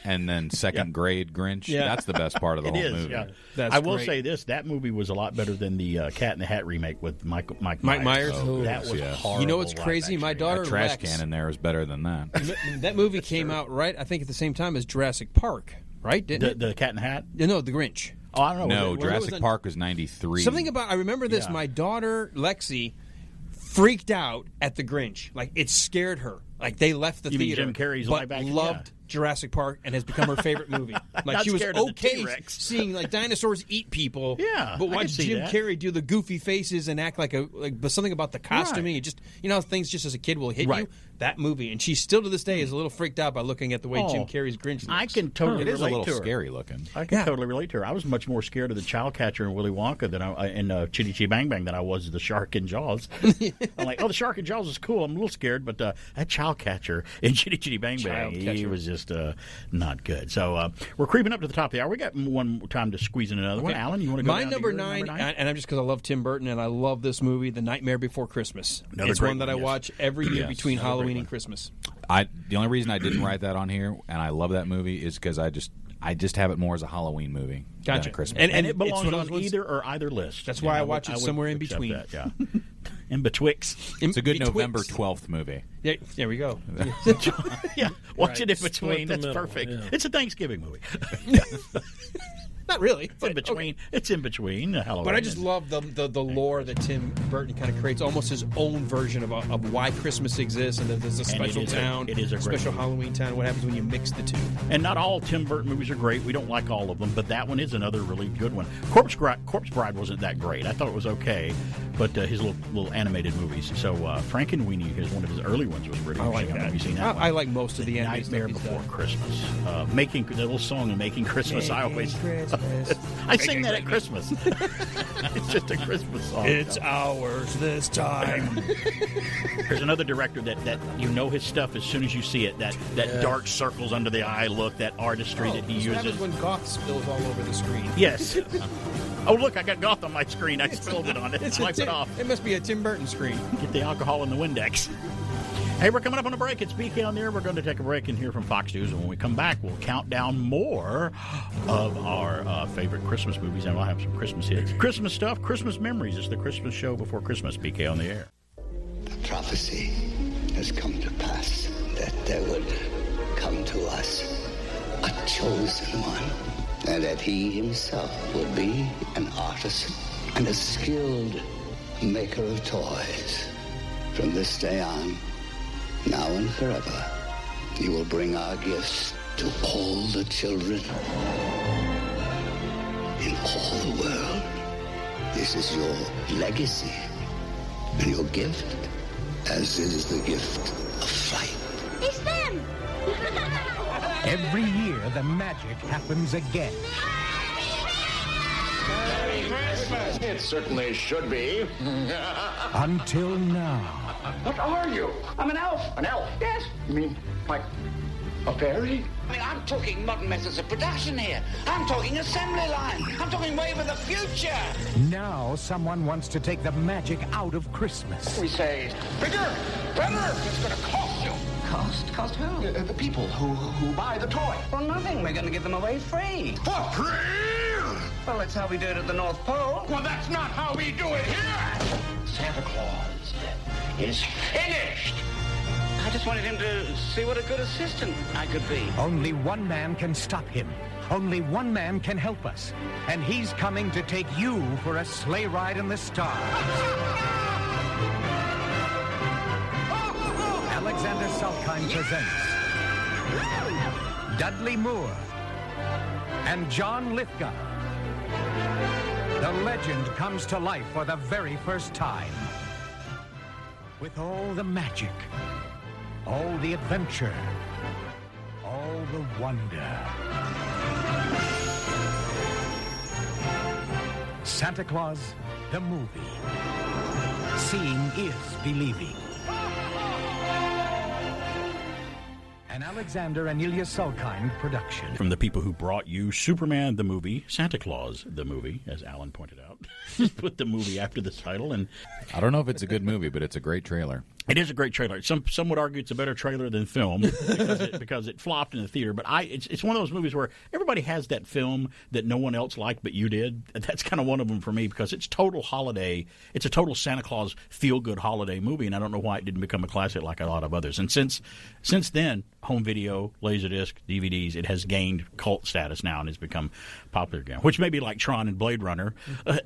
and then second grade Grinch. Yeah. That's the best part of the whole movie. Yeah. I will say this: that movie was a lot better than the Cat in the Hat remake with Mike Myers. Oh, that was horrible. You know what's crazy? My daughter that trash Lex, can in there is better than that. That movie came out I think at the same time as Jurassic Park, right? Didn't it? The Cat in the Hat? No, The Grinch. Oh, I don't know. No, Jurassic Park was 93. Something about, I remember this, my daughter, Lexi, freaked out at The Grinch. Like, it scared her. Like, they left the theater. Jim Carrey's but loved Jurassic Park and has become her favorite movie. Like, she was okay seeing, like, dinosaurs eat people. Yeah, but watch Jim Carrey do the goofy faces and act but something about the costuming. It just, things just as a kid will hit you. That movie. And she still to this day is a little freaked out by looking at the way Jim Carrey's Grinch looks. I can totally relate to her. It is a little scary looking. I can totally relate to her. I was much more scared of the child catcher in Willy Wonka in Chitty Chitty Bang Bang than I was the shark in Jaws. I'm like, the shark in Jaws is cool. I'm a little scared, but that child catcher in Chitty Chitty Bang Bang, he was just not good. So we're creeping up to the top of the hour. We got one time to squeeze in another one. Alan, you want to go My down number to your 9, number 9? and I'm just because I love Tim Burton and I love this movie, The Nightmare Before Christmas. It's one that I watch every year between Halloween and Christmas. The only reason I didn't write that on here, and I love that movie, is because I just have it more as a Halloween movie than a Christmas. And it belongs on either list. That's why I watch it somewhere in between. That, yeah. In betwixt. It's a good November 12th movie. Yeah, there we go. Yeah, watch it in between. That's perfect. Yeah. It's a Thanksgiving movie. Not really. It's in between. Okay. It's in between Halloween. But I just love the lore that Tim Burton kind of creates, almost his own version of why Christmas exists, and that there's a special town, it is a special Halloween town. What happens when you mix the two? And not all Tim Burton movies are great. We don't like all of them, but that one is another really good one. Corpse Bride wasn't that great. I thought it was okay, but his little animated movies. So Frankenweenie is one of his early ones. Was really. I like that. Have you seen that one? I like most of the Nightmare Before Christmas. Making the little song of Making Christmas. I sing that at Christmas. It's just a Christmas song. It's ours this time. There's another director that his stuff as soon as you see it. That dark circles under the eye look, that artistry that he uses. What happens when goth spills all over the screen? Yes. Oh, look, I got goth on my screen. I spilled it on it. Wipe it off. It must be a Tim Burton screen. Get the alcohol in the Windex. Hey, we're coming up on a break. It's BK on the Air. We're going to take a break and hear from Fox News. And when we come back, we'll count down more of our favorite Christmas movies. And we'll have some Christmas hits. Christmas stuff, Christmas memories. It's the Christmas show before Christmas. BK on the Air. The prophecy has come to pass that there would come to us a chosen one. And that he himself would be an artisan and a skilled maker of toys. From this day on, now and forever, you will bring our gifts to all the children in all the world. This is your legacy and your gift, as is the gift of flight. It's them! Every year, the magic happens again. Merry Christmas! It certainly should be. Until now. What are you? I'm an elf. An elf? Yes. You mean like a fairy? I mean, I'm talking modern methods of production here. I'm talking assembly line. I'm talking way for the future. Now someone wants to take the magic out of Christmas. We say bigger, better. It's going to cost you. Cost? Cost who? The people who buy the toy. For nothing. We're going to give them away free. For free? Well, that's how we do it at the North Pole. Well, that's not how we do it here. Santa Claus is finished. I just wanted him to see what a good assistant I could be. Only one man can stop him. Only one man can help us. And he's coming to take you for a sleigh ride in the stars. Alexander Salkind presents Dudley Moore and John Lithgow. The legend comes to life for the very first time. With all the magic, all the adventure, all the wonder. Santa Claus, the movie. Seeing is believing. An Alexander and Ilya Salkind production. From the people who brought you Superman the movie, Santa Claus the movie, as Alan pointed out. Just put the movie after the title. And I don't know if it's a good movie, but it's a great trailer. It is a great trailer. Some would argue it's a better trailer than film because it flopped in the theater. But it's one of those movies where everybody has that film that no one else liked but you did. That's kind of one of them for me because it's total holiday. It's a total Santa Claus feel-good holiday movie, and I don't know why it didn't become a classic like a lot of others. And since then, home video, Laserdisc, DVDs, it has gained cult status now and has become popular again, which may be like Tron and Blade Runner.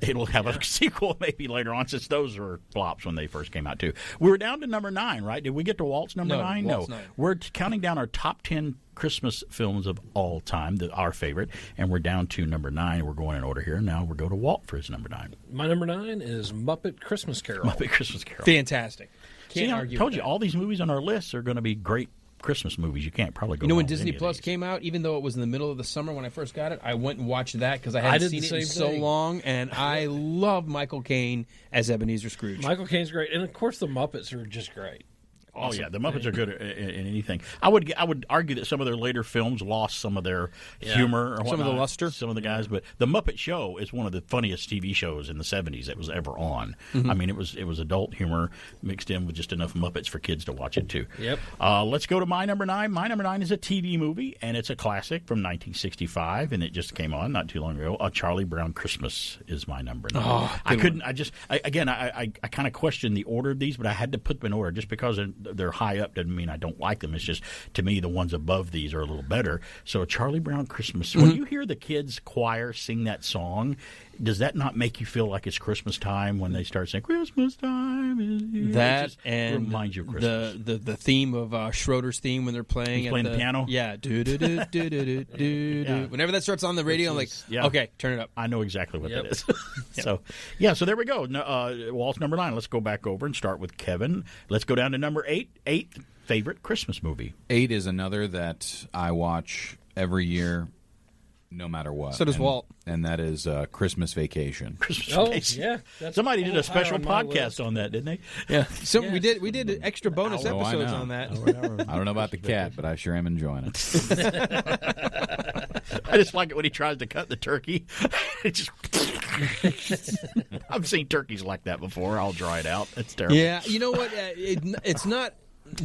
It'll have a sequel maybe later on since those were flops when they first came out too. We were down to number 9, right? Did we get to Walt's number 9? Walt's 9. We're counting down our top 10 Christmas films of all time, our favorite, and we're down to number 9. We're going in order here. Now we'll go to Walt for his number 9. My number 9 is Muppet Christmas Carol. Muppet Christmas Carol. Fantastic. Can't I argue told with you, that. all these movies on our list are going to be great Christmas movies. You can't probably go. You know, when wrong with Disney any of Plus these. came out, even though it was in the middle of the summer when I first got it, I went and watched that because I hadn't seen it in so long, and I love Michael Caine as Ebenezer Scrooge. Michael Caine's great, and of course the Muppets are just great. Oh yeah, the Muppets are good in anything. I would argue that some of their later films lost some of their humor, or Some of the luster. Some of the guys, but the Muppet Show is one of the funniest TV shows in the '70s that was ever on. Mhm. I mean, it was adult humor mixed in with just enough Muppets for kids to watch it too. Yep. Let's go to my number 9. My number 9 is a TV movie, and it's a classic from 1965, and it just came on not too long ago. A Charlie Brown Christmas is my number 9. I couldn't. I kind of questioned the order of these, but I had to put them in order just because they're high up doesn't mean I don't like them. It's just, to me, the ones above these are a little better. So a Charlie Brown Christmas. When you hear the kids choir sing that song, does that not make you feel like it's Christmas time when they start saying Christmas time is here? That It just and reminds you of Christmas. the theme of Schroeder's theme when they're playing. He's playing the piano? Yeah. Do. Whenever that starts on the radio, I'm like, okay, turn it up. I know exactly what that is. So there we go. Walt's number 9. Let's go back over and start with Kevin. Let's go down to number 8. 8th favorite Christmas movie. 8 is another that I watch every year, no matter what. So does Walt. And that is Christmas Vacation. Christmas Vacation. Yeah, that's somebody did a special higher on my podcast on that, didn't they? Yeah. So we did extra bonus Oh, I episodes know. on that. I don't know about the cat, but I sure am enjoying it. I just like it when he tries to cut the turkey. It just I've seen turkeys like that before. I'll dry it out. It's terrible. Yeah, you know what? It's not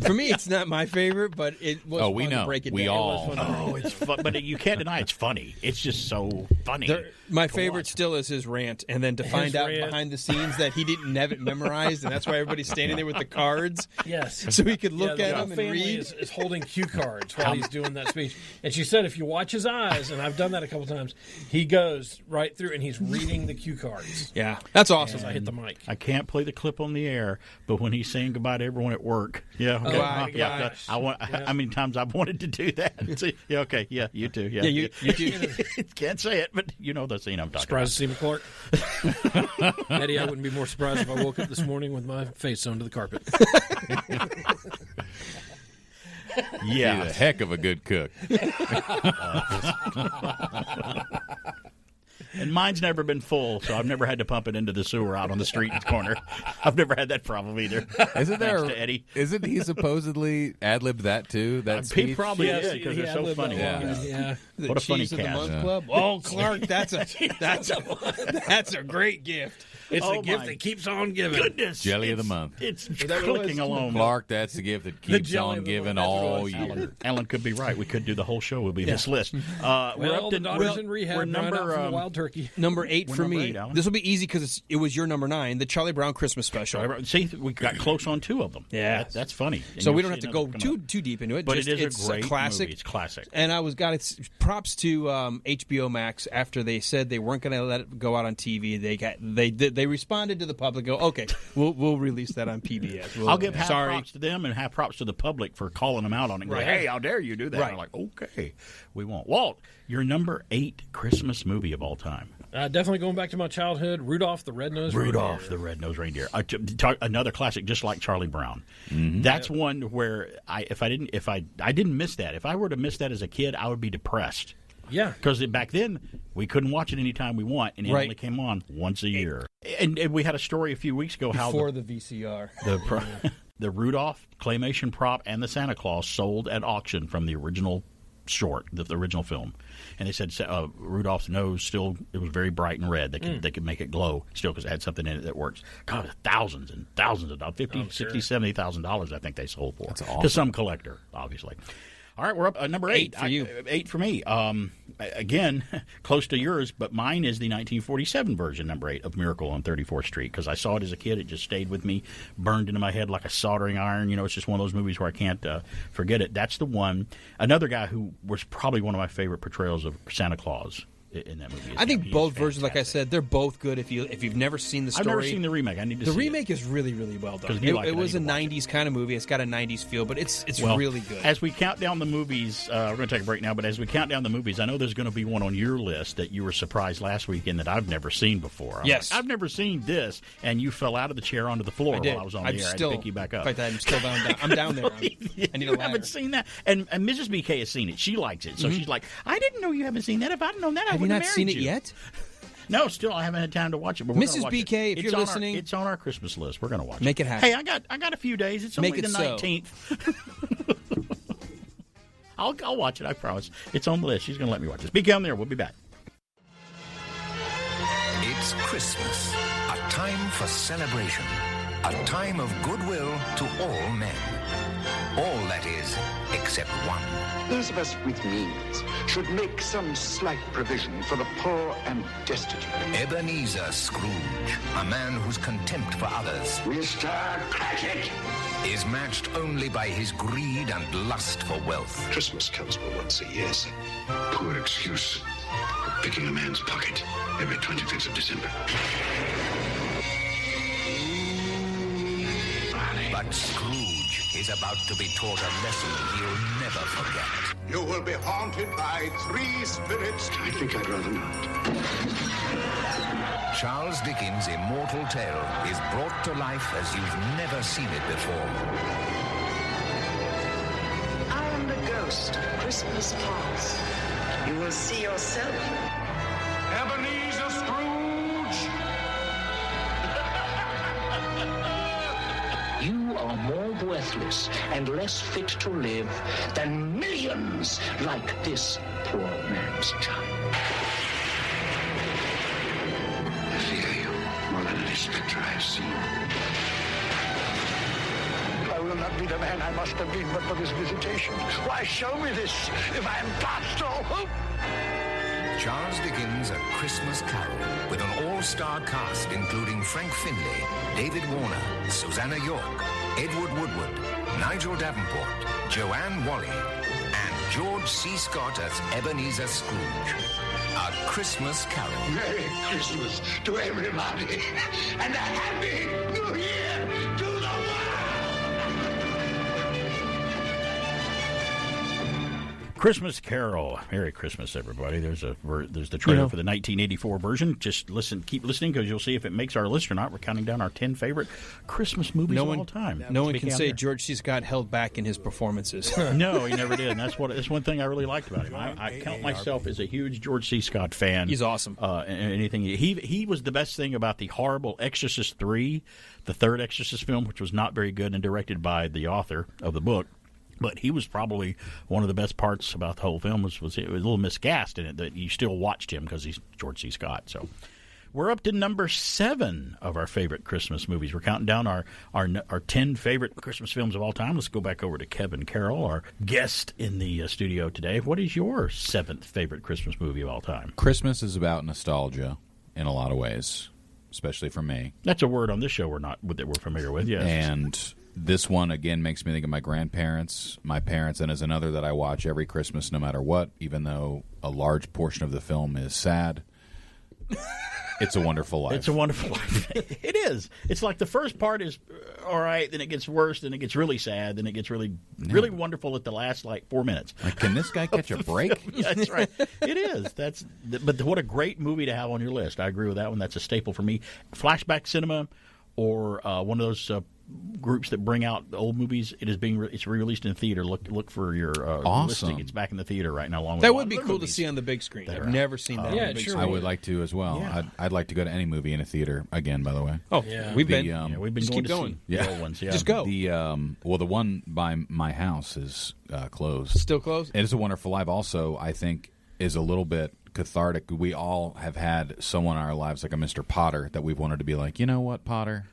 For me, it's not my favorite, but it was fun we know. to break it We down. all Oh, it's fun, but you can't deny it's funny. It's just so funny. My favorite still is his rant, and then to find out behind the scenes that he didn't have it memorized, and that's why everybody's standing there with the cards. Yes. So he could look at them and family read. is holding cue cards while he's doing that speech. And she said if you watch his eyes, and I've done that a couple times, he goes right through and he's reading the cue cards. Yeah, that's awesome. As I hit the mic. I can't play the clip on the air, but when he's saying goodbye to everyone at work, yeah, okay, my yeah, gosh. how many times I've wanted to do that? Yeah, okay, yeah, you too, yeah, you too. Can't say it, but you know the scene I'm talking Surprised to see me, Clark. Eddie, I wouldn't be more surprised if I woke up this morning with my face onto the carpet. Yeah, he's a heck of a good cook. And mine's never been full, so I've never had to pump it into the sewer out on the street corner. I've never had that problem either. Isn't there? Thanks to Eddie. Isn't he supposedly ad-libbed that too? That He speech? probably did because they're so funny. Yeah. What a funny Cheese of the cast. Month Club. Oh, Clark, that's a great gift. It's Oh, the gift my that keeps on giving. Goodness, Jelly of the month. It's that what it clicking was? along. Clark, that's the gift that keeps jelly on of the giving month, that's what it all was. year. Alan could be right. We could do the whole show. Would be this list. We're Well, up the to daughter's in rehab. We're Right number out from the wild turkey. Number 8 We're for number me. 8, Alan. This will be easy because it was your number 9, the Charlie Brown Christmas special. See, we got close on 2 of them. Yeah. That's funny. And So you'll we don't see have to another go come up. too deep into it. But Just, it is it's a great classic. movie. It's classic. And it's props to HBO Max after they said they weren't going to let it go out on TV. They responded to the public. Go, okay, we'll release that on PBS. I'll give half props to them and half props to the public for calling them out on it. And Right. going, hey, how dare you do that? Right. I'm like, okay, we won't. Walt, your number 8 Christmas movie of all time. Definitely going back to my childhood, Rudolph the Red-Nosed Rudolph the Red-Nosed Reindeer. Another classic, just like Charlie Brown. That's one where I didn't miss that. If I were to miss that as a kid, I would be depressed. Yeah. Because back then, we couldn't watch it anytime we want, and it Right. only came on once a year. And we had a story a few weeks ago how Before the VCR. the Rudolph claymation prop and the Santa Claus sold at auction from the original short, the original film. And they said Rudolph's nose it was very bright and red. They could make it glow still because it had something in it that works. God, thousands and thousands of dollars, $50,000, $60,000, $70,000 I think they sold for. That's awesome. To some collector, obviously. All right, we're up number 8 for you. 8 for me. Again, close to yours, but mine is the 1947 version, number 8 of Miracle on 34th Street, because I saw it as a kid. It just stayed with me, burned into my head like a soldering iron. You know, it's just one of those movies where I can't forget it. That's the one. Another guy who was probably one of my favorite portrayals of Santa Claus in that movie. I think both versions, like I said, they're both good. If you've never seen the story, I've never seen the remake. I need to see The remake is really, really well done. It was a 90s kind of movie. It's got a 90s feel, but it's really good. As we count down the movies, we're going to take a break now, but as we count down the movies, I know there's going to be one on your list that you were surprised last weekend that I've never seen before. Yes. I've never seen this, and you fell out of the chair onto the floor while I was on the air. I had to pick you back up. In fact, I'm still down. I'm down there. I need a You ladder. haven't seen that? And Mrs. BK has seen it. She likes it. So she's like, I didn't know you haven't seen that. If I'd known that, I Have you would have not married seen it you. yet? No, still I haven't had time to watch it. But we're Mrs. gonna watch BK, it. if It's you're on listening, it's on our Christmas list. We're going to watch make it happen. Hey, I got a few days. It's Make only the it so. 19th. I'll watch it. I promise. It's on the list. She's going to let me watch this. BK on there. We'll be back. It's Christmas, a time for celebration, a time of goodwill to all men. All, that is, except one. Those of us with means should make some slight provision for the poor and destitute. Ebenezer Scrooge, a man whose contempt for others, Mr. Cratchit, is matched only by his greed and lust for wealth. Christmas comes but once a year, sir. Poor excuse for picking a man's pocket every 25th of December. But Scrooge is about to be taught a lesson he'll never forget. You will be haunted by 3 spirits. I think I'd rather not. Charles Dickens' immortal tale is brought to life as you've never seen it before. I am the ghost of Christmas past. You will see yourself. Ebenezer Scrooge! You are more worthless and less fit to live than millions like this poor man's child. I fear you more than any spectre I've seen. I will not not be the man I must have been but for this visitation. Why show me this if I am past all hope? Charles Dickens' A Christmas Carol, with an all-star cast including Frank Finlay, David Warner, Susanna York, Edward Woodward, Nigel Davenport, Joanne Whalley, and George C. Scott as Ebenezer Scrooge. A Christmas Carol. Merry Christmas to everybody, and a Happy New Year to the world! Christmas Carol. Merry Christmas, everybody. There's the trailer for the 1984 version. Just keep listening, because you'll see if it makes our list or not. We're counting down our 10 favorite Christmas movies of all time. No one can say George C. Scott held back in his performances. No, he never did. And that's one thing I really liked about him. I count myself as a huge George C. Scott fan. He's awesome. Anything he was the best thing about the horrible Exorcist 3, the third Exorcist film, which was not very good and directed by the author of the book. But he was probably one of the best parts about the whole film was it was a little miscast in it, that you still watched him because he's George C. Scott. So we're up to number 7 of our favorite Christmas movies. We're counting down our 10 favorite Christmas films of all time. Let's go back over to Kevin Carroll, our guest in the studio today. What is your 7th favorite Christmas movie of all time? Christmas is about nostalgia in a lot of ways, especially for me. That's a word on this show that we're familiar with, yes. And this one, again, makes me think of my grandparents, my parents, and is another that I watch every Christmas no matter what, even though a large portion of the film is sad. It's a Wonderful Life. It's a Wonderful Life. It is. It's like the first part is all right, then it gets worse, then it gets really sad, then it gets really wonderful at the last 4 minutes. Like, can this guy catch a break? Yeah, that's right. It is. But what a great movie to have on your list. I agree with that one. That's a staple for me. Flashback cinema, or one of those groups that bring out old movies. It's re-released in theater. Look for your awesome listing. It's back in the theater right now. Along with that would be cool to see on the big screen. I've never seen that. Yeah, on the big sure. screen. I would like to as well. Yeah. I'd like to go to any movie in a theater again. By the way, we've been just going keep to going. see the old ones. Yeah, just go. The the one by my house is closed. Still closed. It is a Wonderful Life. Also, I think is a little bit cathartic. We all have had someone in our lives, like a Mr. Potter, that we've wanted to be like, you know what, Potter?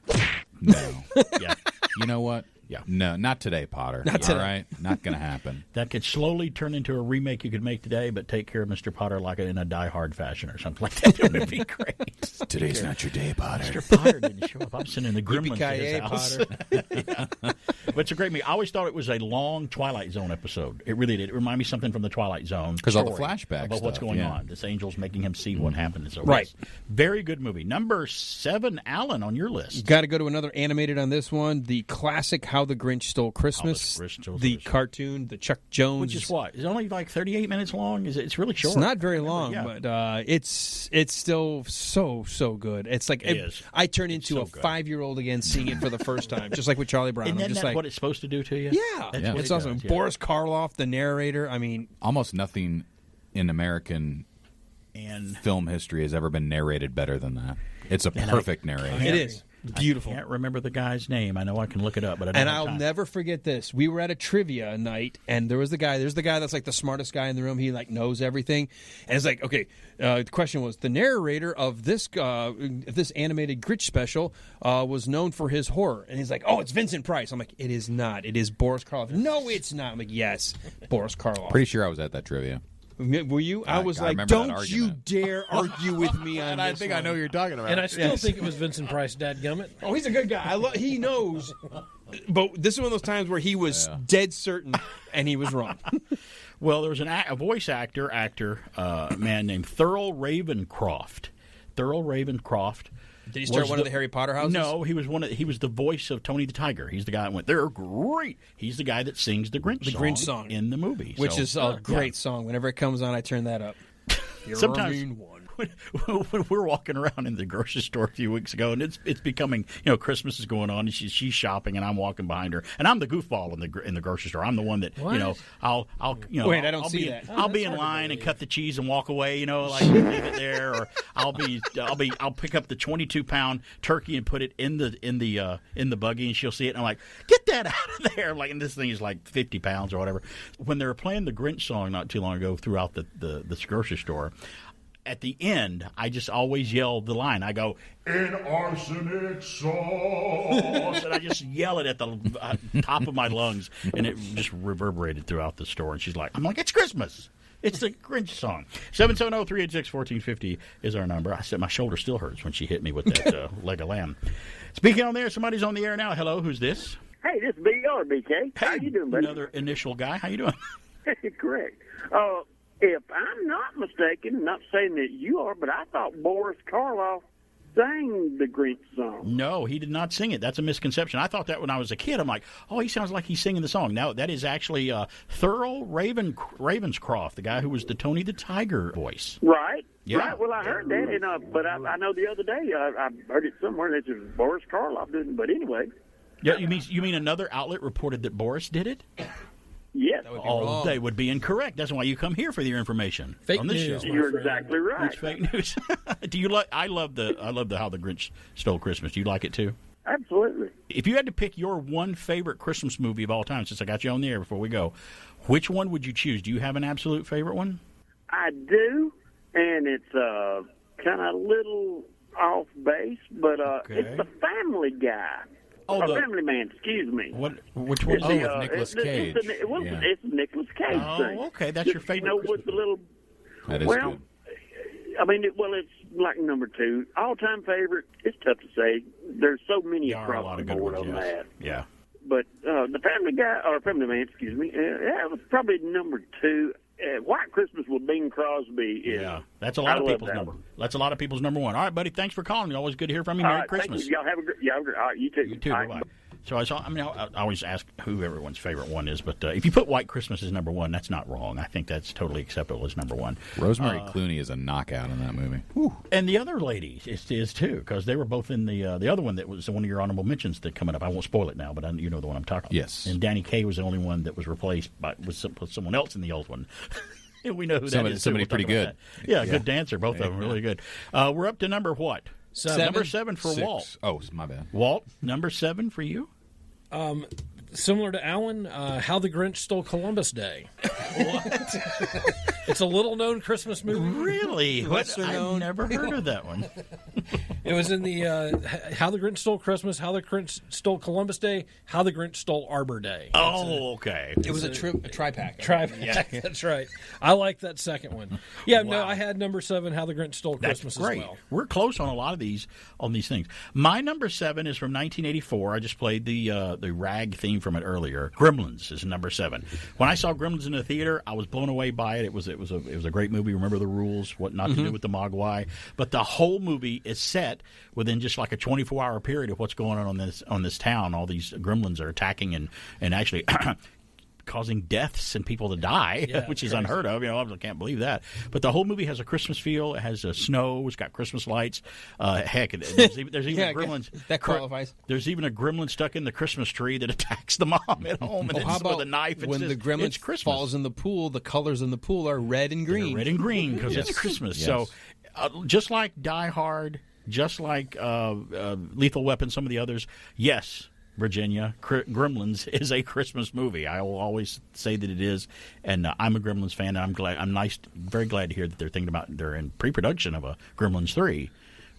No. Yeah. You know what? Yeah. No, not today, Potter. Not today. All right? Not going to happen. That could slowly turn into a remake you could make today, but take care of Mr. Potter like in a Die Hard fashion or something like that. It would be great. Today's not your day, Potter. Mr. Potter didn't show up. I'm sending the gremlins to his Yippee-ki-yay, house. Potter. But it's a great movie. I always thought it was a long Twilight Zone episode. It really did. It reminded me of something from the Twilight Zone. Because all the story flashbacks about what's stuff, going yeah. on. This angel's making him see what happened. So Right. Very good movie. Number 7, Alan, on your list. Got to go to another animated on this one. The classic How the Grinch Stole Christmas. The cartoon, the Chuck Jones. Which is what? It's only 38 minutes long. It's really short. It's not very long, Yeah. but it's still so good. It's like It is. I turn into so a good. 5-year-old again seeing it for the first time, just like with Charlie Brown. Isn't I'm just that like, what it's supposed to do to you? yeah, That's what it's it awesome. does, yeah. Boris Karloff, the narrator. I mean, Almost nothing in American And film history has ever been narrated better than that. It's a perfect narration. it is beautiful. I can't remember the guy's name. I know I can look it up, but I don't And have I'll time. never forget this. We were at a trivia night, and there's the guy that's like the smartest guy in the room. He knows everything, and it's like, okay. The question was, the narrator of this animated Grinch special was known for his horror, and he's like, oh, it's Vincent Price. I'm like, it is not. It is Boris Karloff. No, it's not. I'm like, yes, Boris Karloff. Pretty sure I was at that trivia. Were you? I was like, remember that don't you argument. dare argue with me on And this I think I one." know what you're talking about. And I still think it was Vincent Price, dadgummit. Oh, he's a good guy. He knows. But this is one of those times where he was dead certain, and he was wrong. Well, there was a voice actor, a man named Thurl Ravencroft. Thurl Ravencroft. Did he start one of the Harry Potter houses? No, he was the voice of Tony the Tiger. He's the guy that went, they're great. He's the guy that sings the Grinch song in the movie. Which is a great song. Whenever it comes on, I turn that up. You're Sometimes a mean one. when we're walking around in the grocery store a few weeks ago, and it's becoming, Christmas is going on, and she's shopping, and I'm walking behind her, and I'm the goofball in the grocery store. I'm the one that I'll Wait, I don't see that. I'll be in line and cut the cheese and walk away, like leave it there, or I'll pick up the 22-pound turkey and put it in the buggy, and she'll see it, and I'm like, get that out of there, and this thing is like 50 pounds or whatever. When they were playing the Grinch song not too long ago throughout the grocery store, at the end, I just always yell the line. I go, "In arsenic sauce," and I just yell it at the top of my lungs, and it just reverberated throughout the store. And she's like, "I'm like, it's Christmas. It's the Grinch song." 770-386-1450 is our number. I said my shoulder still hurts when she hit me with that leg of lamb. Speaking on there, somebody's on the air now. Hello, who's this? Hey, this is BR, BK. Hey, how you doing, buddy? Another initial guy. How you doing? Correct. If I'm not mistaken, not saying that you are, but I thought Boris Karloff sang the Grinch song. No, he did not sing it. That's a misconception. I thought that when I was a kid. I'm like, oh, he sounds like he's singing the song. No, that is actually Thurl Ravenscroft, the guy who was the Tony the Tiger voice. Right. Yeah. Right. Well, I heard that, and but I know the other day I heard it somewhere that it was Boris Karloff did it. But anyway. Yeah, you mean another outlet reported that Boris did it? Yes. They would be incorrect. That's why you come here for your information. Fake on this news, show. You're exactly right. It's fake news. Do you like? I love the How the Grinch Stole Christmas. Do you like it too? Absolutely. If you had to pick your one favorite Christmas movie of all time, since I got you on the air before we go, which one would you choose? Do you have an absolute favorite one? I do, and it's kind of a little off base, but it's The Family Guy. Family Man, excuse me. Which one? With Nicolas Cage. It's a Nicolas Cage thing. Okay, that's your favorite. You know, with the little. That is well, good. I mean, it's like number 2. All-time favorite, it's tough to say. There's so many across the board on that. Yeah. But The Family Guy, or Family Man, excuse me, it was probably number 2. White Christmas with Bing Crosby. That's a lot of people's number. That's a lot of people's number one. All right, buddy. Thanks for calling. Always good to hear from you. Merry Christmas. Thank you. Y'all have a great. All right, you too. You too. Bye. So I always ask who everyone's favorite one is, but if you put White Christmas as number one, that's not wrong. I think that's totally acceptable as number one. Rosemary Clooney is a knockout in that movie. Whew. And the other lady is too, because they were both in the other one that was one of your honorable mentions that coming up. I won't spoil it now, but you know the one I'm talking about. Yes. And Danny Kaye was the only one that was replaced with someone else in the old one. We know who that is. Somebody pretty good. Yeah, good dancer. Both of them really good. We're up to number what? 7. Number 7 for 6. Walt. Oh, my bad. Walt, number 7 for you? Similar to Alan, How the Grinch Stole Columbus Day. What? It's a little-known Christmas movie. Really? I've never heard of that one. It was in the How the Grinch Stole Christmas, How the Grinch Stole Columbus Day, How the Grinch Stole Arbor Day. Oh, okay. It was a tri-pack. Tri-pack, that's right. I like that second one. Yeah, no, I had number 7, How the Grinch Stole Christmas That's great. as well. We're close on a lot of these things. My number 7 is from 1984. I just played the rag theme from it earlier. Gremlins is number 7. When I saw Gremlins in the theater, I was blown away by it. It was a great movie. Remember the rules, what not to do with the Mogwai. But the whole movie is set within just like a 24-hour period of what's going on this town. All these gremlins are attacking and actually causing deaths and people to die, which is unheard of. I can't believe that. But the whole movie has a Christmas feel. It has snow. It's got Christmas lights. Heck, there's even gremlins. That qualifies. There's even a gremlin stuck in the Christmas tree that attacks the mom at home and how about with a knife. When the gremlin falls in the pool, the colors in the pool are red and green. They're red and green because it's Christmas. Yes. So just like Die Hard, just like Lethal Weapon, some of the others, yes, Virginia, Gremlins is a Christmas movie. I will always say that it is, and I'm a Gremlins fan. And I'm very glad to hear that they're in pre-production of a Gremlins 3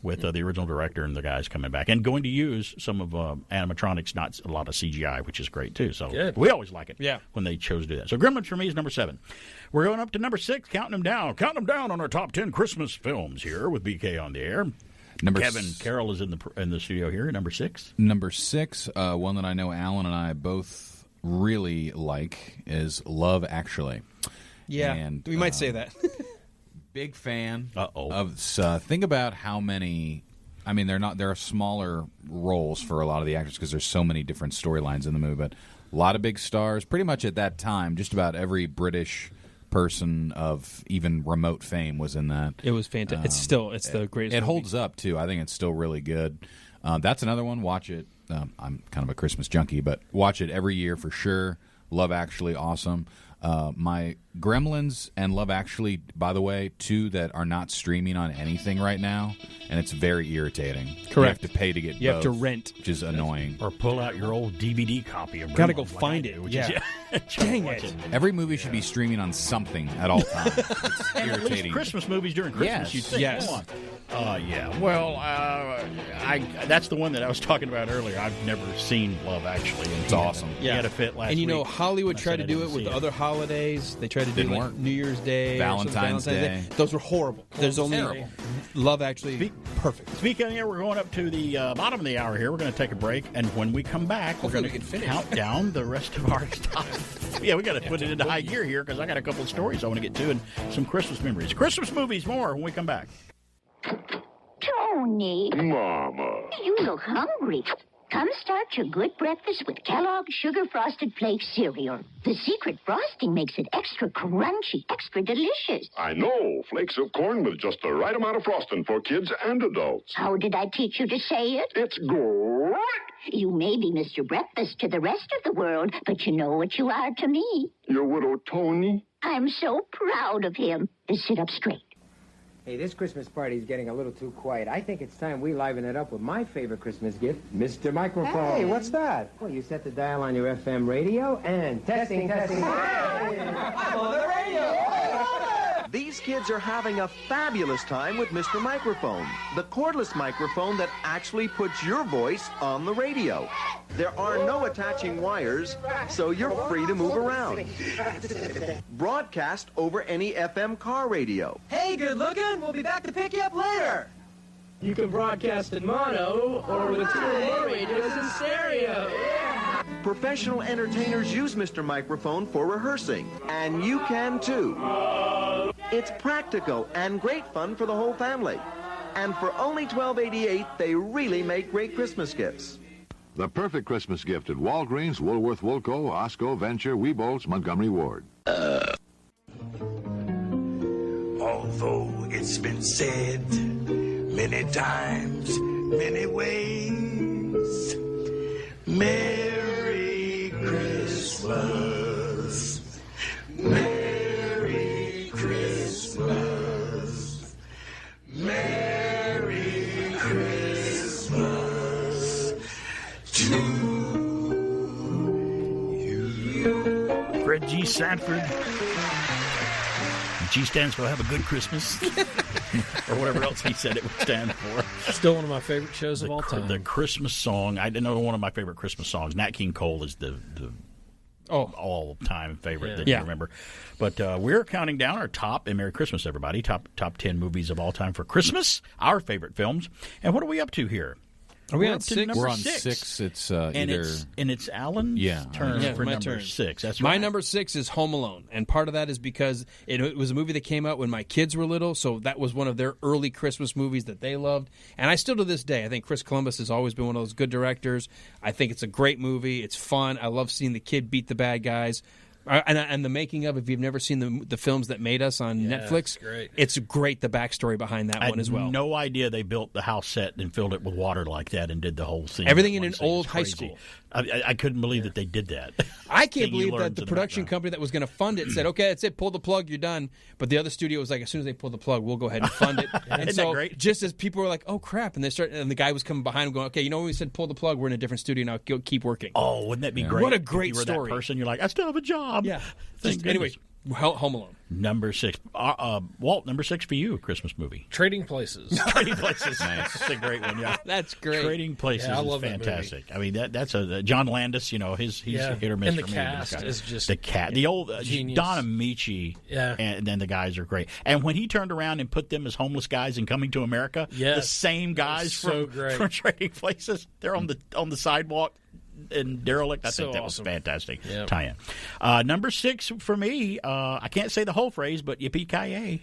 with the original director and the guys coming back and going to use some of animatronics, not a lot of CGI, which is great too. So we always like it when they chose to do that. So Gremlins for me is number 7. We're going up to number 6, counting them down on our top 10 Christmas films here with BK on the air. Kevin Carroll is in the studio here. Number 6. Number 6, one that I know Alan and I both really like is Love Actually. Yeah, and, we might say that. Big fan of. Think about how many. I mean, there are smaller roles for a lot of the actors because there's so many different storylines in the movie. But a lot of big stars. Pretty much at that time, just about every British person of even remote fame was in that. It was fantastic. It's the greatest. It movie. holds up too. I think it's still really good. That's another one. Watch it. I'm kind of a Christmas junkie, but watch it every year for sure. Love Actually, awesome. My Gremlins and Love Actually, by the way, two that are not streaming on anything right now, and it's very irritating. Correct. You have to pay to get You both, have to rent. which is annoying. Or pull out your old DVD copy of Gotta go Gremlins find I it. do, which Yeah. is, Dang it. Every movie should be streaming on something at all times. It's and at least irritating. Christmas movies during Christmas, Yes. you'd think. Yes. Come on. Yeah. Well, that's the one that I was talking about earlier. I've never seen Love Actually. And It's awesome. He had a fit last And you know, week. Hollywood I tried said to I do didn't it with see other holidays. They tried to do Didn't like work. New Year's Day, or something, Valentine's Day. Those were horrible. There's only terrible. Love Actually, perfect. Speaking of, we're going up to the bottom of the hour here. We're going to take a break, and when we come back, we're Hopefully going we to can finish. count down the rest of our stuff. Yeah, we got to put it into high gear here because I got a couple of stories I want to get to and some Christmas memories. Christmas movies more when we come back. Tony. Mama. You look hungry. Come start your good breakfast with Kellogg's Sugar Frosted Flakes cereal. The secret frosting makes it extra crunchy, extra delicious. I know. Flakes of corn with just the right amount of frosting for kids and adults. How did I teach you to say it? It's great. You may be Mr. Breakfast to the rest of the world, but you know what you are to me. Your widow, Tony. I'm so proud of him. Sit up straight. Hey, this Christmas party is getting a little too quiet. I think it's time we liven it up with my favorite Christmas gift, Mr. Microphone. Hey, what's that? Well, you set the dial on your FM radio and testing. I'm on the radio! These kids are having a fabulous time with Mr. Microphone, the cordless microphone that actually puts your voice on the radio. There are no attaching wires, so you're free to move around. Broadcast over any FM car radio. Hey, good looking. We'll be back to pick you up later. You can broadcast in mono or with two or more radios in stereo. Professional entertainers use Mr. Microphone for rehearsing, and you can too. It's practical and great fun for the whole family. And for only $12.88, they really make great Christmas gifts. The perfect Christmas gift at Walgreens, Woolworth, Woolco, Osco, Venture, Weebolts, Montgomery Ward. Although it's been said many times, many ways, Merry Christmas, Merry Christmas, Merry Christmas to you. Fred G. Sanford. G stands for Have a Good Christmas. Or whatever else he said it would stand for. Still one of my favorite shows of all time. The Christmas song. I know one of my favorite Christmas songs. Nat King Cole is the all-time favorite that you remember. But we're counting down our top, and Merry Christmas, everybody, top 10 movies of all time for Christmas, our favorite films. And what are we up to here? Are we We're on up to 6? number We're on 6. 6. It's and either... it's Alan's turn for my number turn. 6. That's my right. number 6 is Home Alone, and part of that is because it was a movie that came out when my kids were little, so that was one of their early Christmas movies that they loved. And I still to this day, I think Chris Columbus has always been one of those good directors. I think it's a great movie. It's fun. I love seeing the kid beat the bad guys. And the making of, if you've never seen the films that made us on Netflix, it's great, the backstory behind that one as well. I had no idea they built the house set and filled it with water like that and did the whole scene. Everything in an old high school. I couldn't believe that they did that. I can't believe that the production company that was going to fund it said, okay, that's it, pull the plug, you're done. But the other studio was like, as soon as they pull the plug, we'll go ahead and fund it. And Isn't so that great? just as people were like, oh, crap, and the guy was coming behind him going, okay, you know when we said pull the plug, we're in a different studio now, keep working. Oh, wouldn't that be great? What a If great you were story. That person, you're like, I still have a job. Yeah. Thank Anyway, goodness. Home Alone. Number 6. Walt, number 6 for you, Christmas movie. Trading Places. Trading Places. Nice. That's a great one, yeah. That's great. Trading Places I is love fantastic. I mean, that's a John Landis, he's hit or miss and the for me. cast is just the old genius. Don Amici, Yeah. and then the guys are great. And when he turned around and put them as homeless guys in Coming to America, the same guys so great. from Trading Places, they're on the sidewalk. And derelict, I think that awesome. was fantastic. Yep. Tie-in. Number 6 for me. I can't say the whole phrase, but yippee-ki-yay.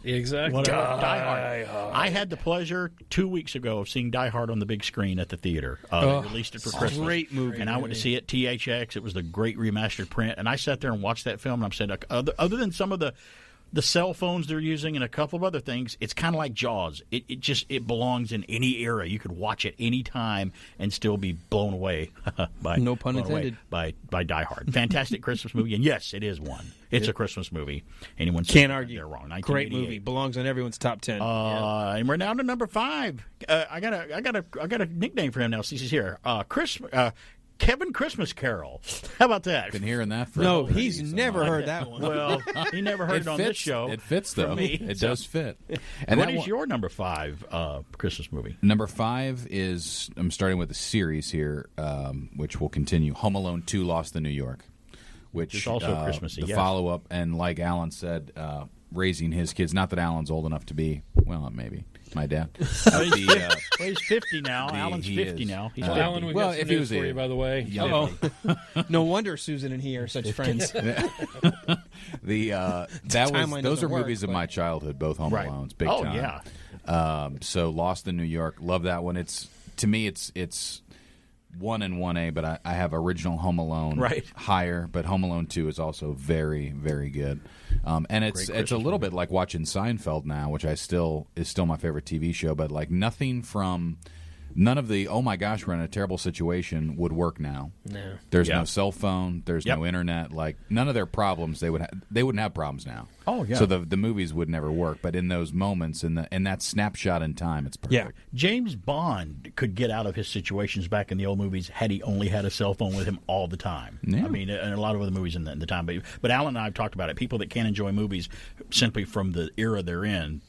Exactly. Whatever. Die Hard. I had the pleasure 2 weeks ago of seeing Die Hard on the big screen at the theater. They released it for Christmas. Great movie. And I went to see it THX. It was the great remastered print. And I sat there and watched that film. And I'm saying, other than some of the the cell phones they're using and a couple of other things, it's kind of like Jaws. It belongs in any era. You could watch it any time and still be blown away by no pun intended by Die Hard. Fantastic Christmas movie, and yes, it is one. It's a Christmas movie. Anyone can't argue. They're wrong. Great movie, belongs on everyone's top 10. And we're down to number 5. I got a nickname for him now. Since he's here, Kevin Christmas Carol. How about that? Been hearing that for no, he's never heard that one. Well, he never heard it on this show. It fits, though. It does fit. And what is your number 5 Christmas movie? Number 5 is, I'm starting with a series here, which will continue. Home Alone 2: Lost in New York, which is also Christmassy. The follow-up, and like Alan said, raising his kids. Not that Alan's old enough to be, well, maybe. My dad. He's 50 now. Alan's 50 now. He's 50. Alan, we got some news for you, by the way. No wonder Susan and he are such friends. Those are movies of my childhood, both Home Alones, big time. Yeah. So Lost in New York, love that one. To me, it's 1 and 1A, but I have original Home Alone higher, but Home Alone 2 is also very, very good. And it's a little bit like watching Seinfeld now, which is still my favorite TV show, but like none of the, oh my gosh, we're in a terrible situation would work now. No. There's no cell phone, there's no internet, like none of their problems, they wouldn't have problems now. Oh yeah. So the movies would never work, but in those moments, in that snapshot in time, it's perfect. Yeah. James Bond could get out of his situations back in the old movies had he only had a cell phone with him all the time. Yeah. I mean, and a lot of other movies in the time. But Alan and I have talked about it. People that can't enjoy movies simply from the era they're in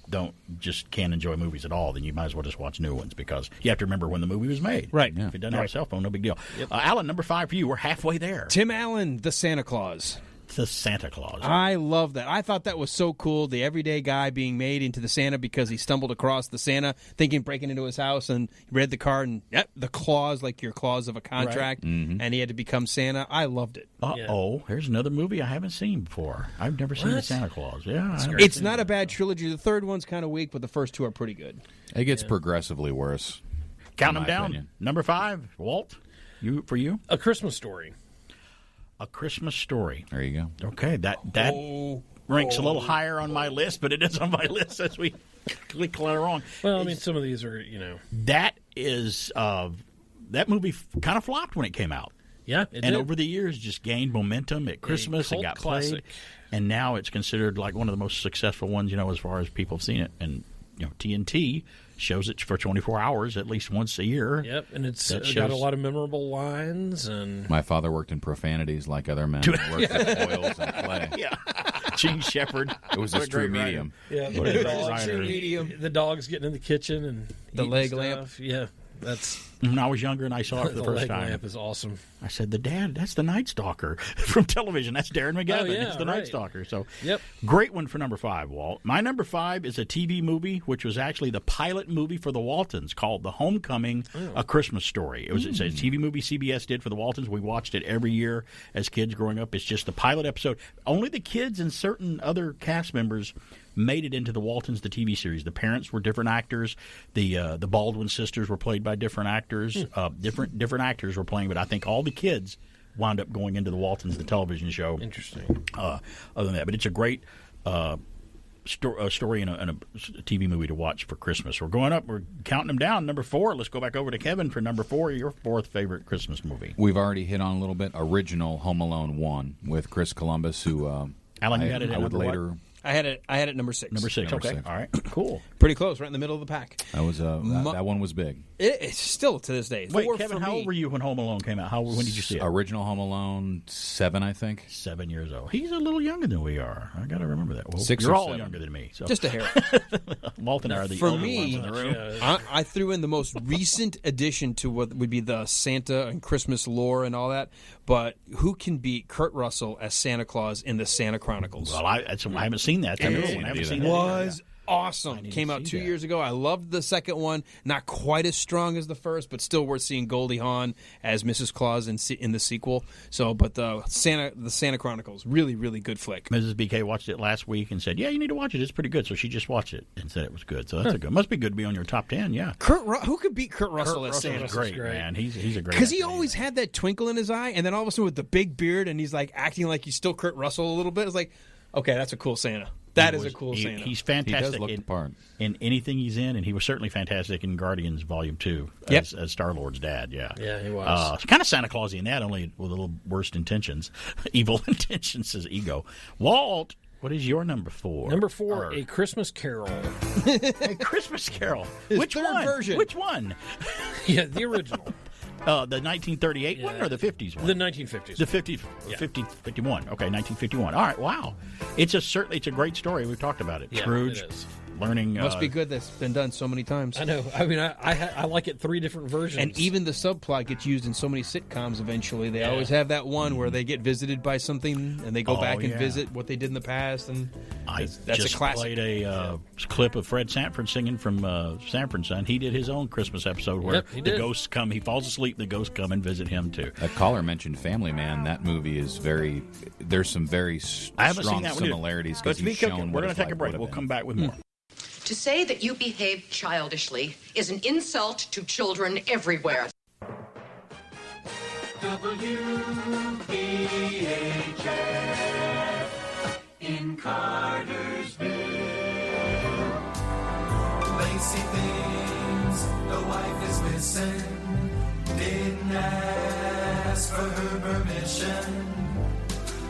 can't enjoy movies at all. Then you might as well just watch new ones because you have to remember when the movie was made. Right. Yeah. If it doesn't have a cell phone, no big deal. Yep. Alan, number 5 for you. We're halfway there. Tim Allen, The Santa Claus. The Santa Claus. I love that. I thought that was so cool. The everyday guy being made into the Santa because he stumbled across the Santa, breaking into his house, and he read the card, and the clause, like your clause of a contract, and he had to become Santa. I loved it. Here's another movie I haven't seen before. I've never seen The Santa Claus. Yeah, it's not a bad trilogy. The third one's kind of weak, but the first 2 are pretty good. It gets progressively worse. Count them down. Opinion. Number 5, Walt. For you, A Christmas Story. A Christmas Story. There you go. Okay, that ranks a little higher on my list, but it is on my list as we click later on. Well, I mean, some of these are, That is that movie kind of flopped when it came out. Yeah, it did. Over the years, just gained momentum at Christmas. It got played, and now it's considered like one of the most successful ones. As far as people have seen it, and TNT shows it for 24 hours at least once a year. Yep, and it's got a lot of memorable lines. And my father worked in profanities like other men. Worked with oils and clay. Yeah, Gene Shepard. It was his true medium. Yeah, the dog's getting in the kitchen and the leg stuff. lamp. Yeah, that's. When I was younger and I saw it for the first time. The lamp is awesome. I said, that's the Night Stalker from television. That's Darren McGavin. Oh, yeah, it's the Night Stalker. So, yep. Great one for number 5, Walt. My number 5 is a TV movie, which was actually the pilot movie for the Waltons called The Homecoming, A Christmas Story. It's a TV movie CBS did for the Waltons. We watched it every year as kids growing up. It's just the pilot episode. Only the kids and certain other cast members made it into the Waltons, the TV series. The parents were different actors. The Baldwin sisters were played by different actors. Different actors were playing, but I think all the kids wound up going into the Waltons, the television show. Interesting. Other than that, but it's a great story and a TV movie to watch for Christmas. We're going up. We're counting them down. Number 4. Let's go back over to Kevin for number 4. Your 4th favorite Christmas movie. We've already hit on a little bit. Original Home Alone 1 with Chris Columbus, who Alan, you had it. I would later. What? I had it at number 6. Number 6. Okay. All right. Cool. Pretty close. Right in the middle of the pack. That was that one was big. It's still to this day. Wait, Kevin, how old were you when Home Alone came out? When did you see it? Original Home Alone, 7, I think. 7 years old. He's a little younger than we are. I got to remember that. Well, 6 you're or all 7. younger than me. So. Just a hair. Walt and I are the For older me, ones in the room. I threw in the most recent addition to what would be the Santa and Christmas lore and all that. But who can beat Kurt Russell as Santa Claus in the Santa Chronicles? Well, I haven't seen that. I haven't seen that. Was awesome. Came out 2 years ago. I loved the second one. Not quite as strong as the first, but still worth seeing Goldie Hawn as Mrs. Claus in the sequel. So, but the Santa Chronicles, really, really good flick. Mrs. BK watched it last week and said, "Yeah, you need to watch it. It's pretty good." So she just watched it and said it was good. So that's a good. Must be good to be on your top 10. Yeah. Who could beat Kurt Russell as Santa? Great, man. He's a great. Because he always had that twinkle in his eye, and then all of a sudden with the big beard, and he's like acting like he's still Kurt Russell a little bit. It's like, okay, that's a cool Santa. That is a cool Santa. He's fantastic. He does look the part. In anything he's in, and he was certainly fantastic in Guardians Volume 2 as Star-Lord's dad, Yeah, he was. Kind of Santa Claus-y in that, only with a little worse intentions. Evil intentions, says Ego. Walt, what is your number 4? Number 4, A Christmas Carol. A Christmas Carol. Which one? Version. Which one? Yeah, the original. The 1938 one or the 50s one? The 1950s. The 50s, 51. Okay, 1951. All right, wow. It's a great story. We've talked about it. Yeah, Scrooge it is. learning. Must be good that's been done so many times. I know. I mean, I like it 3 different versions. And even the subplot gets used in so many sitcoms eventually. They always have that one where they get visited by something and they go back and visit what they did in the past. And that's just a classic. Played a clip of Fred Sanford singing from Sanford and Son. He did his own Christmas episode where the ghosts come. He falls asleep, the ghosts come and visit him too. A caller mentioned Family Man. That movie is there's some very strong similarities because he's shown We're going to take a break. We'll come back with more. To say that you behave childishly is an insult to children everywhere. WBHF in Cartersville. Lacey thinks the wife is missing. Didn't ask for her permission.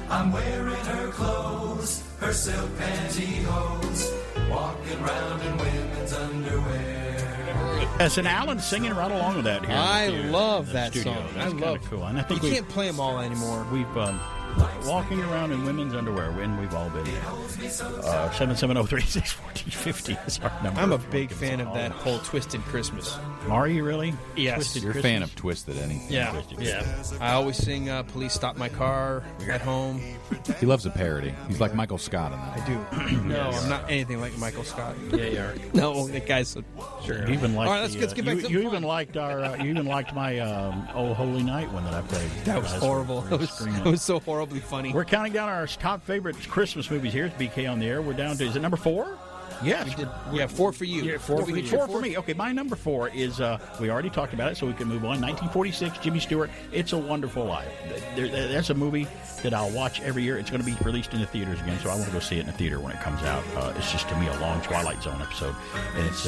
I'm wearing her clothes, her silk pantyhose. Walking around in women's underwear. Yes, and Alan's singing right along with that here. I love that studio. song. That's kind of cool. And I think you can't play them all anymore. We've walking around in women's underwear when we've all been 770-386-1450 is our number. I'm a big fan of that whole Twisted Christmas. Are you really? Yes. Twisted You're a Christmas? fan of Twisted anything. Yeah. Twisted Yeah. I always sing Police Stop My Car at home. He loves a parody. He's like Michael Scott in that. I do. No, I'm not anything like Michael Scott. Yeah, you are. No, that guy's so... Sure. You even liked all right, let's get back to the you fun. even liked our you even liked my Oh Holy Night one that I played. That was horrible. It was so horribly funny. We're counting down our top favorite Christmas movies here. It's BK on the air. We're down to, is it number 4? Yes. Yeah, 4 for you. Yeah, 4 for me. Okay, my number 4 is, we already talked about it, so we can move on. 1946, Jimmy Stewart, It's a Wonderful Life. That's a movie that I'll watch every year. It's going to be released in the theaters again, so I want to go see it in the theater when it comes out. It's just, to me, a long Twilight Zone episode. And it's...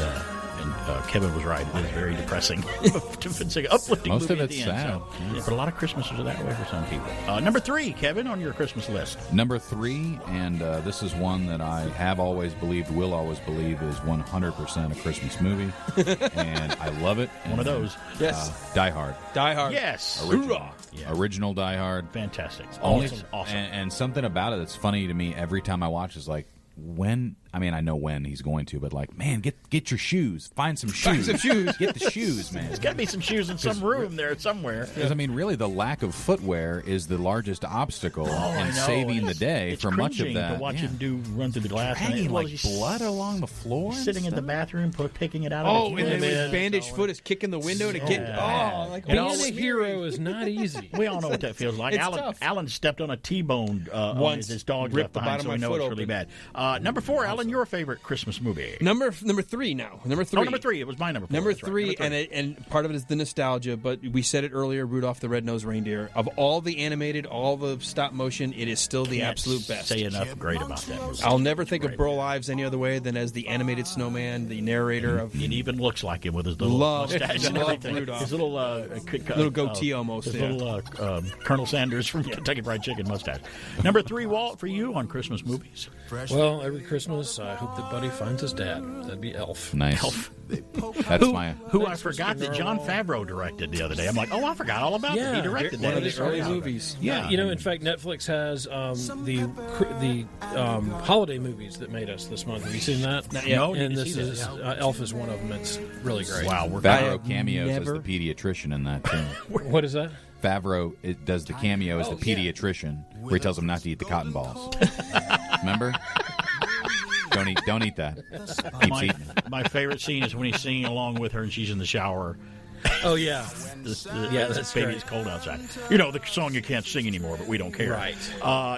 And Kevin was right. It is very depressing. It's an uplifting Most movie of it's at the end. sad. So, yeah, but a lot of Christmases are that way for some people. Number 3, Kevin, on your Christmas list. Number 3, and this is one that I have always believed, will always believe, is 100% a Christmas movie. And I love it. One of those. Yes. Die Hard. Die Hard. Yes. Original. Original Die Hard. Fantastic. Awesome. Awesome. And something about it that's funny to me every time I watch is like, when, I mean, I know when he's going to, but like, man, get your shoes. Find some shoes. Find some shoes. Get the shoes, man. There's got to be some shoes in some room there somewhere. Because, I mean, really, the lack of footwear is the largest obstacle in saving the day it's for much of that. To watch him run through the glass. Dragging like blood along the floor. Sitting in the bathroom, picking it out Oh, of and the then his bandaged foot is kicking the window to get... Oh, like being a hero is not easy. We all know what that feels like. It's tough. Alan stepped on a T-bone once. his dog Ripped left the behind, bottom so we of my know foot it's really bad. Number 4, Alan, your favorite Christmas movie. Number 3 now. Number 3. Oh, number 3. It was my number 4. Number That's right. 3, and part of it is the nostalgia, but we said it earlier, Rudolph the Red-Nosed Reindeer. Of all the animated, all the stop motion, it is still the absolute best. Say enough great about that movie. I'll never think of Burl Ives any other way than as the animated snowman, the narrator of... It even looks like him with his little mustache and everything. Rudolph. His little... little goatee almost. His little Colonel Sanders from Kentucky Fried Chicken mustache. Number 3, Walt, for you on Christmas movies. Well, every Christmas, I hope that Buddy finds his dad. That'd be Elf. Nice. Elf. That's my... Who I forgot that John Favreau directed the other day. I'm like, I forgot all about that. He directed that. One of the early movies. Yeah. You know, in fact, Netflix has the holiday movies that made us this month. Have you seen that? No, and this is Elf is one of them. It's really great. Wow. Favreau cameos as the pediatrician in that, too. What is that? Favreau does the cameo as the pediatrician, where he tells him not to eat the cotton balls. Remember? Don't eat that. Keeps eating it. My favorite scene is when he's singing along with her and she's in the shower. Oh, yeah. Yeah, that's Baby, It's Cold Outside. You know, the song you can't sing anymore, but we don't care. Right.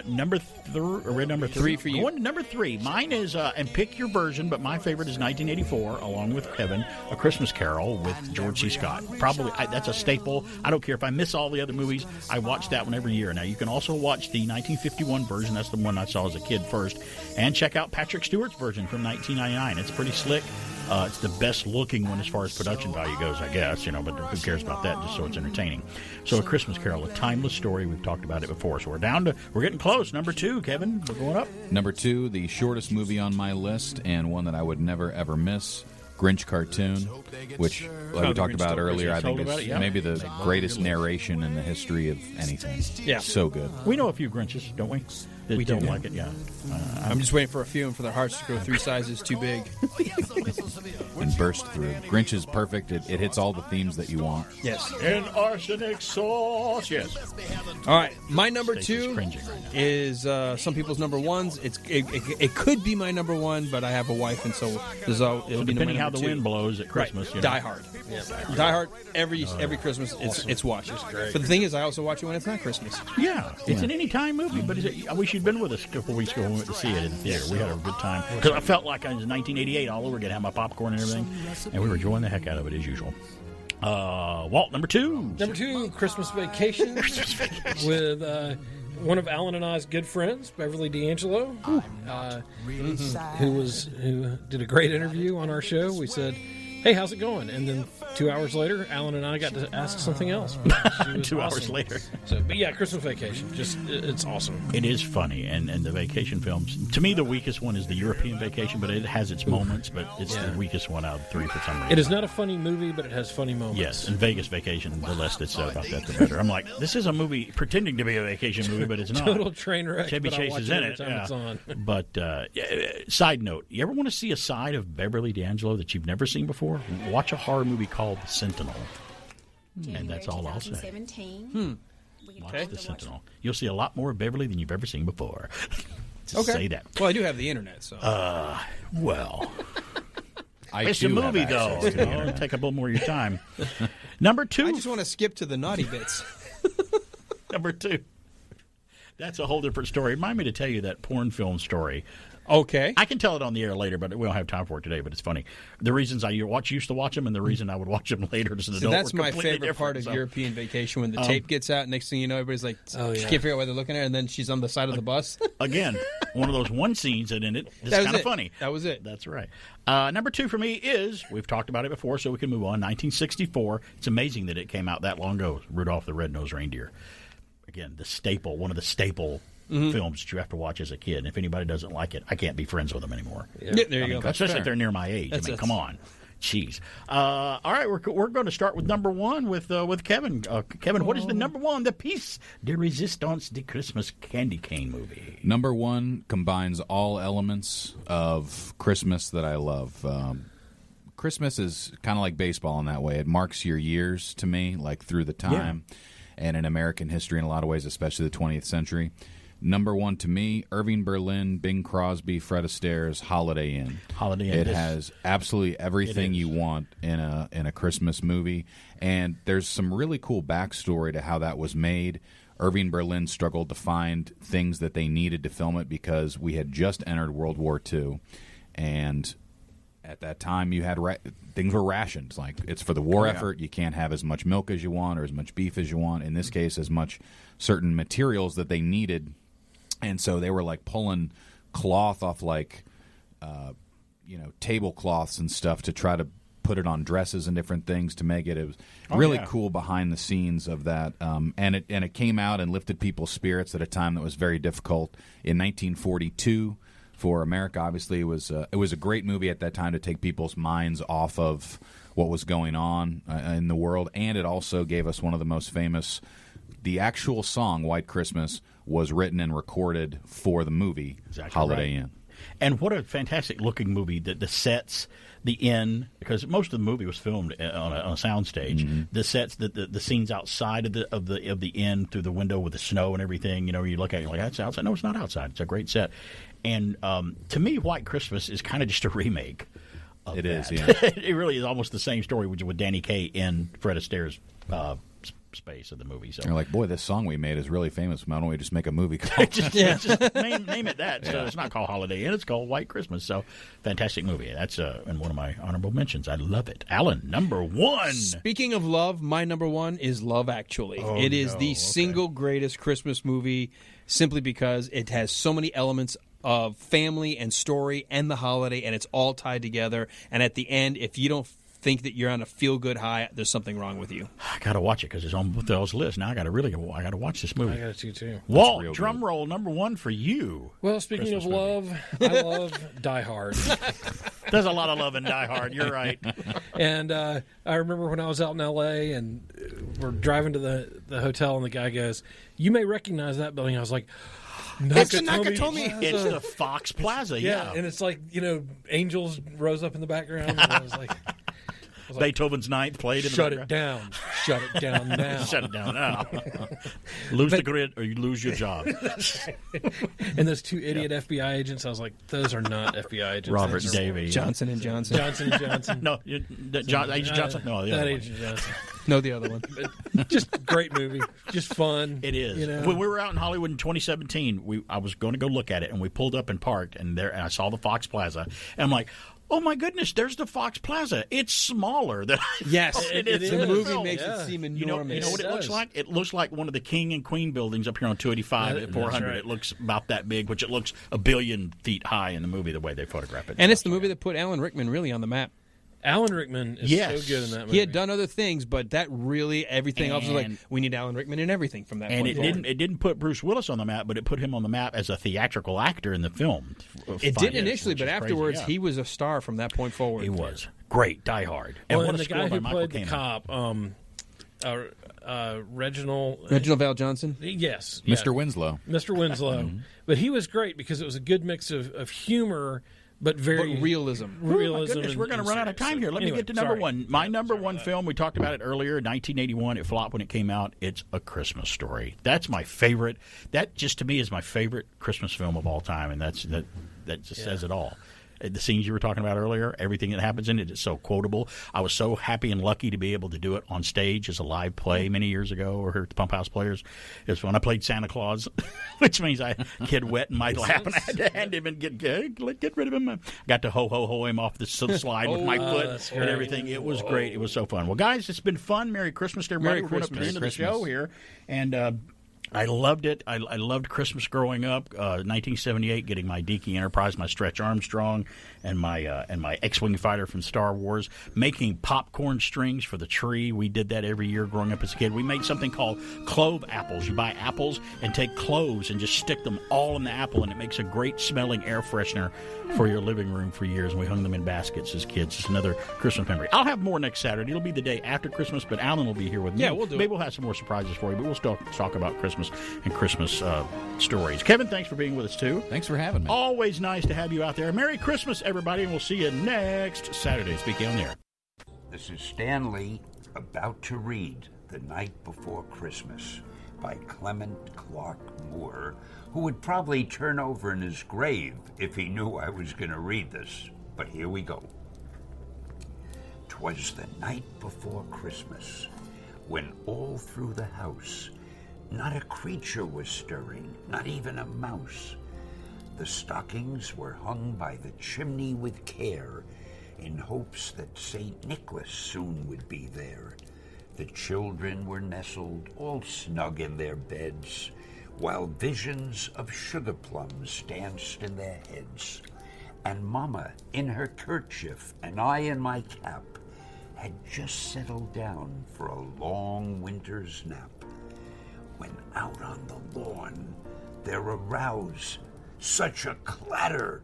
Number three for you. Going to number 3. Mine is, and pick your version, but my favorite is 1984, along with Kevin, A Christmas Carol with George C. Scott. Probably, that's a staple. I don't care if I miss all the other movies. I watch that one every year. Now, you can also watch the 1951 version. That's the one I saw as a kid first. And check out Patrick Stewart's version from 1999. It's pretty slick. It's the best looking one as far as production value goes, I guess, but who cares about that, just so it's entertaining. So A Christmas Carol, a timeless story. We've talked about it before. So we're getting close. Number 2, Kevin, we're going up. Number 2, the shortest movie on my list and one that I would never, ever miss, Grinch cartoon, which, like we talked about earlier, I think is maybe the greatest narration in the history of anything. Yeah. So good. We know a few Grinches, don't we? We don't do. like it, yeah. I'm just waiting for a few and for their hearts to grow 3 sizes too big. And burst through. Grinch is perfect. It hits all the themes that you want. Yes. And arsenic sauce, yes. All right, my number Stacey's 2 cringing right now. is some people's number 1s. It could be my number 1, but I have a wife, and so it'll be depending my how the 2. wind blows at Christmas. Right. You know. Die Hard. Yeah, Die Hard every Christmas. It's watched. But the thing is, I also watch it when it's not Christmas. Yeah, it's an anytime movie, but I wish you'd been with us a couple weeks ago when we went to see it in the theater. We had a good time. Because I felt like I was in 1988 all over again, had my popcorn and everything, and we were enjoying the heck out of it as usual. Walt, number 2. Number 2, Christmas Vacation. With one of Alan and I's good friends, Beverly D'Angelo, who did a great interview on our show. We said, "Hey, how's it going?" And then 2 hours later, Alan and I got to ask something else. 2 hours later. But yeah, Christmas Vacation. It's awesome. It is funny, and the vacation films. To me, the weakest one is the European Vacation, but it has its moments. But it's the weakest one out of the 3 for some reason. It is not a funny movie, but it has funny moments. Yes, and Vegas Vacation. The less that's said about that, the better. I'm like, this is a movie pretending to be a vacation movie, but it's not. Total train wreck. Chevy but Chase is in it. It's on. But side note, you ever want to see a side of Beverly D'Angelo that you've never seen before? Watch a horror movie called The Sentinel. And that's all I'll say. Watch The Sentinel. You'll see a lot more of Beverly than you've ever seen before. Just say that. Well, I do have the internet, so. Well. It's a movie, though. It'll take up a little more of your time. Number 2. I just want to skip to the naughty bits. Number 2. That's a whole different story. Remind me to tell you that porn film story. Okay. I can tell it on the air later, but we don't have time for it today, but it's funny. The reasons I used to watch them and the reason I would watch them later as an adult that's were my completely favorite part of European Vacation, when the tape gets out. Next thing you know, everybody's like, she can't figure out why they're looking at her, and then she's on the side of the bus. Again, one of those one scenes that in it is kind of funny. That was it. That's right. Number 2 for me is, we've talked about it before, so we can move on, 1964. It's amazing that it came out that long ago, Rudolph the Red-Nosed Reindeer. Again, one of the staple films that you have to watch as a kid. And if anybody doesn't like it, I can't be friends with them anymore. Yeah, there you go. Especially if they're near my age. Come on. Jeez. All right, we're going to start with number 1 with Kevin. Kevin, what is the number 1, the piece de resistance, the Christmas candy cane movie? Number 1 combines all elements of Christmas that I love. Christmas is kind of like baseball in that way. It marks your years to me, like through the time, and in American history in a lot of ways, especially the 20th century. Number 1 to me, Irving Berlin, Bing Crosby, Fred Astaire's Holiday Inn. Holiday Inn. It has absolutely everything you want in a Christmas movie, and there's some really cool backstory to how that was made. Irving Berlin struggled to find things that they needed to film it because we had just entered World War II, and at that time you had things were rationed. Like, it's for the war effort. You can't have as much milk as you want or as much beef as you want. In this case, as much certain materials that they needed. And so they were like pulling cloth off tablecloths and stuff to try to put it on dresses and different things to make it. It was really cool behind the scenes of that. And it came out and lifted people's spirits at a time that was very difficult. In 1942, for America, obviously, it was a great movie at that time to take people's minds off of what was going on in the world. And it also gave us one of the most famous. The actual song, White Christmas, was written and recorded for the movie Holiday Inn. And what a fantastic looking movie. The sets, the inn, because most of the movie was filmed on a soundstage. Mm-hmm. The sets, the scenes outside of the inn through the window with the snow and everything. You look at it, you're like, that's outside. No, it's not outside. It's a great set. And to me, White Christmas is kind of just a remake of It that. is, yeah. It really is almost the same story with Danny Kaye in Fred Astaire's space of the movie. So You're like, boy, this song we made is really famous. Why don't we just make a movie called just name it that. So it's not called Holiday Inn. It's called White Christmas. So fantastic movie. That's in one of my honorable mentions. I love it. Alan, number one. Speaking of love, my number one is Love Actually. It is the single greatest Christmas movie simply because it has so many elements of family and story and the holiday, and it's all tied together. And at the end, if you don't think that you're on a feel-good high, there's something wrong with you. I got to watch it because it's on Bethell's list. Now I got to watch this movie. I got to too. Walt, drum roll, number one for you. Well, speaking of love, I love Die Hard. There's a lot of love in Die Hard. You're right. And I remember when I was out in L.A. and we're driving to the hotel, and the guy goes, "You may recognize that building." I was like, It's Nakatomi. It's the Fox Plaza, yeah. And it's like, angels rose up in the background. And I was like, Beethoven's Ninth played in the Shut background. Shut it down now. Shut it down now. Lose the grid or you lose your job. And those two idiot FBI agents, I was like, those are not FBI agents. Robert Davey. Johnson & Johnson. Johnson & Johnson. No, Agent Johnson? No, the other one. Agent Johnson. No, the other one. Just great movie. Just fun. It is. When we were out in Hollywood in 2017, I was going to go look at it, and we pulled up and parked, and I saw the Fox Plaza. And I'm like, oh my goodness, there's the Fox Plaza. It's smaller than it is. The movie makes it seem enormous. You know what it looks like? It looks like one of the King and Queen buildings up here on 285 at 400. Right. It looks about that big, which it looks 1 billion feet high in the movie, the way they photograph it. And it's the movie that put Alan Rickman really on the map. Alan Rickman is so good in that movie. He had done other things, but that really, everything else was like, we need Alan Rickman in everything from that point forward. It didn't put Bruce Willis on the map, but it put him on the map as a theatrical actor in the film. It did initially, but afterwards he was a star from that point forward. He was. Great, Die Hard. And well, what and a the guy score who by played Michael the cop, Reginald Val Johnson? Yes. Mr. Winslow. Mr. Winslow. But he was great because it was a good mix of humor, but very realism. We're going to run out of time here. Let me get to number one. My number one film, we talked about it earlier, 1981. It flopped when it came out. It's A Christmas Story. That's my favorite. That just to me is my favorite Christmas film of all time, and that just says it all. The scenes you were talking about earlier, everything that happens in it is so quotable. I was so happy and lucky to be able to do it on stage as a live play many years ago over here at the Pump House Players. It was when I played Santa Claus, which means I Kid Wet and Michael Happen. I had to hand him and get rid of him. I got to ho him off the slide with my foot and everything. It was great. It was so fun. Well, guys, it's been fun. Merry Christmas to everybody. We're up to the end of the show here. And I loved it. I loved Christmas growing up. 1978, getting my Deaky Enterprise, my Stretch Armstrong, and my X-wing fighter from Star Wars. Making popcorn strings for the tree. We did that every year growing up as a kid. We made something called clove apples. You buy apples and take cloves and just stick them all in the apple, and it makes a great smelling air freshener for your living room for years. And we hung them in baskets as kids. It's another Christmas memory. I'll have more next Saturday. It'll be the day after Christmas, but Alan will be here with me. Yeah, we'll do it. Maybe we'll have some more surprises for you, but we'll still talk about Christmas and Christmas stories. Kevin, thanks for being with us, too. Thanks for having me. Always nice to have you out there. Merry Christmas, everybody, and we'll see you next Saturday. Speaking on the air. This is Stan Lee about to read The Night Before Christmas by Clement Clark Moore, who would probably turn over in his grave if he knew I was going to read this. But here we go. 'Twas the night before Christmas, when all through the house not a creature was stirring, not even a mouse. The stockings were hung by the chimney with care, in hopes that St. Nicholas soon would be there. The children were nestled all snug in their beds, while visions of sugar plums danced in their heads. And Mama, in her kerchief, and I in my cap, had just settled down for a long winter's nap, when out on the lawn there arose such a clatter.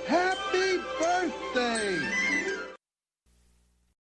Happy birthday!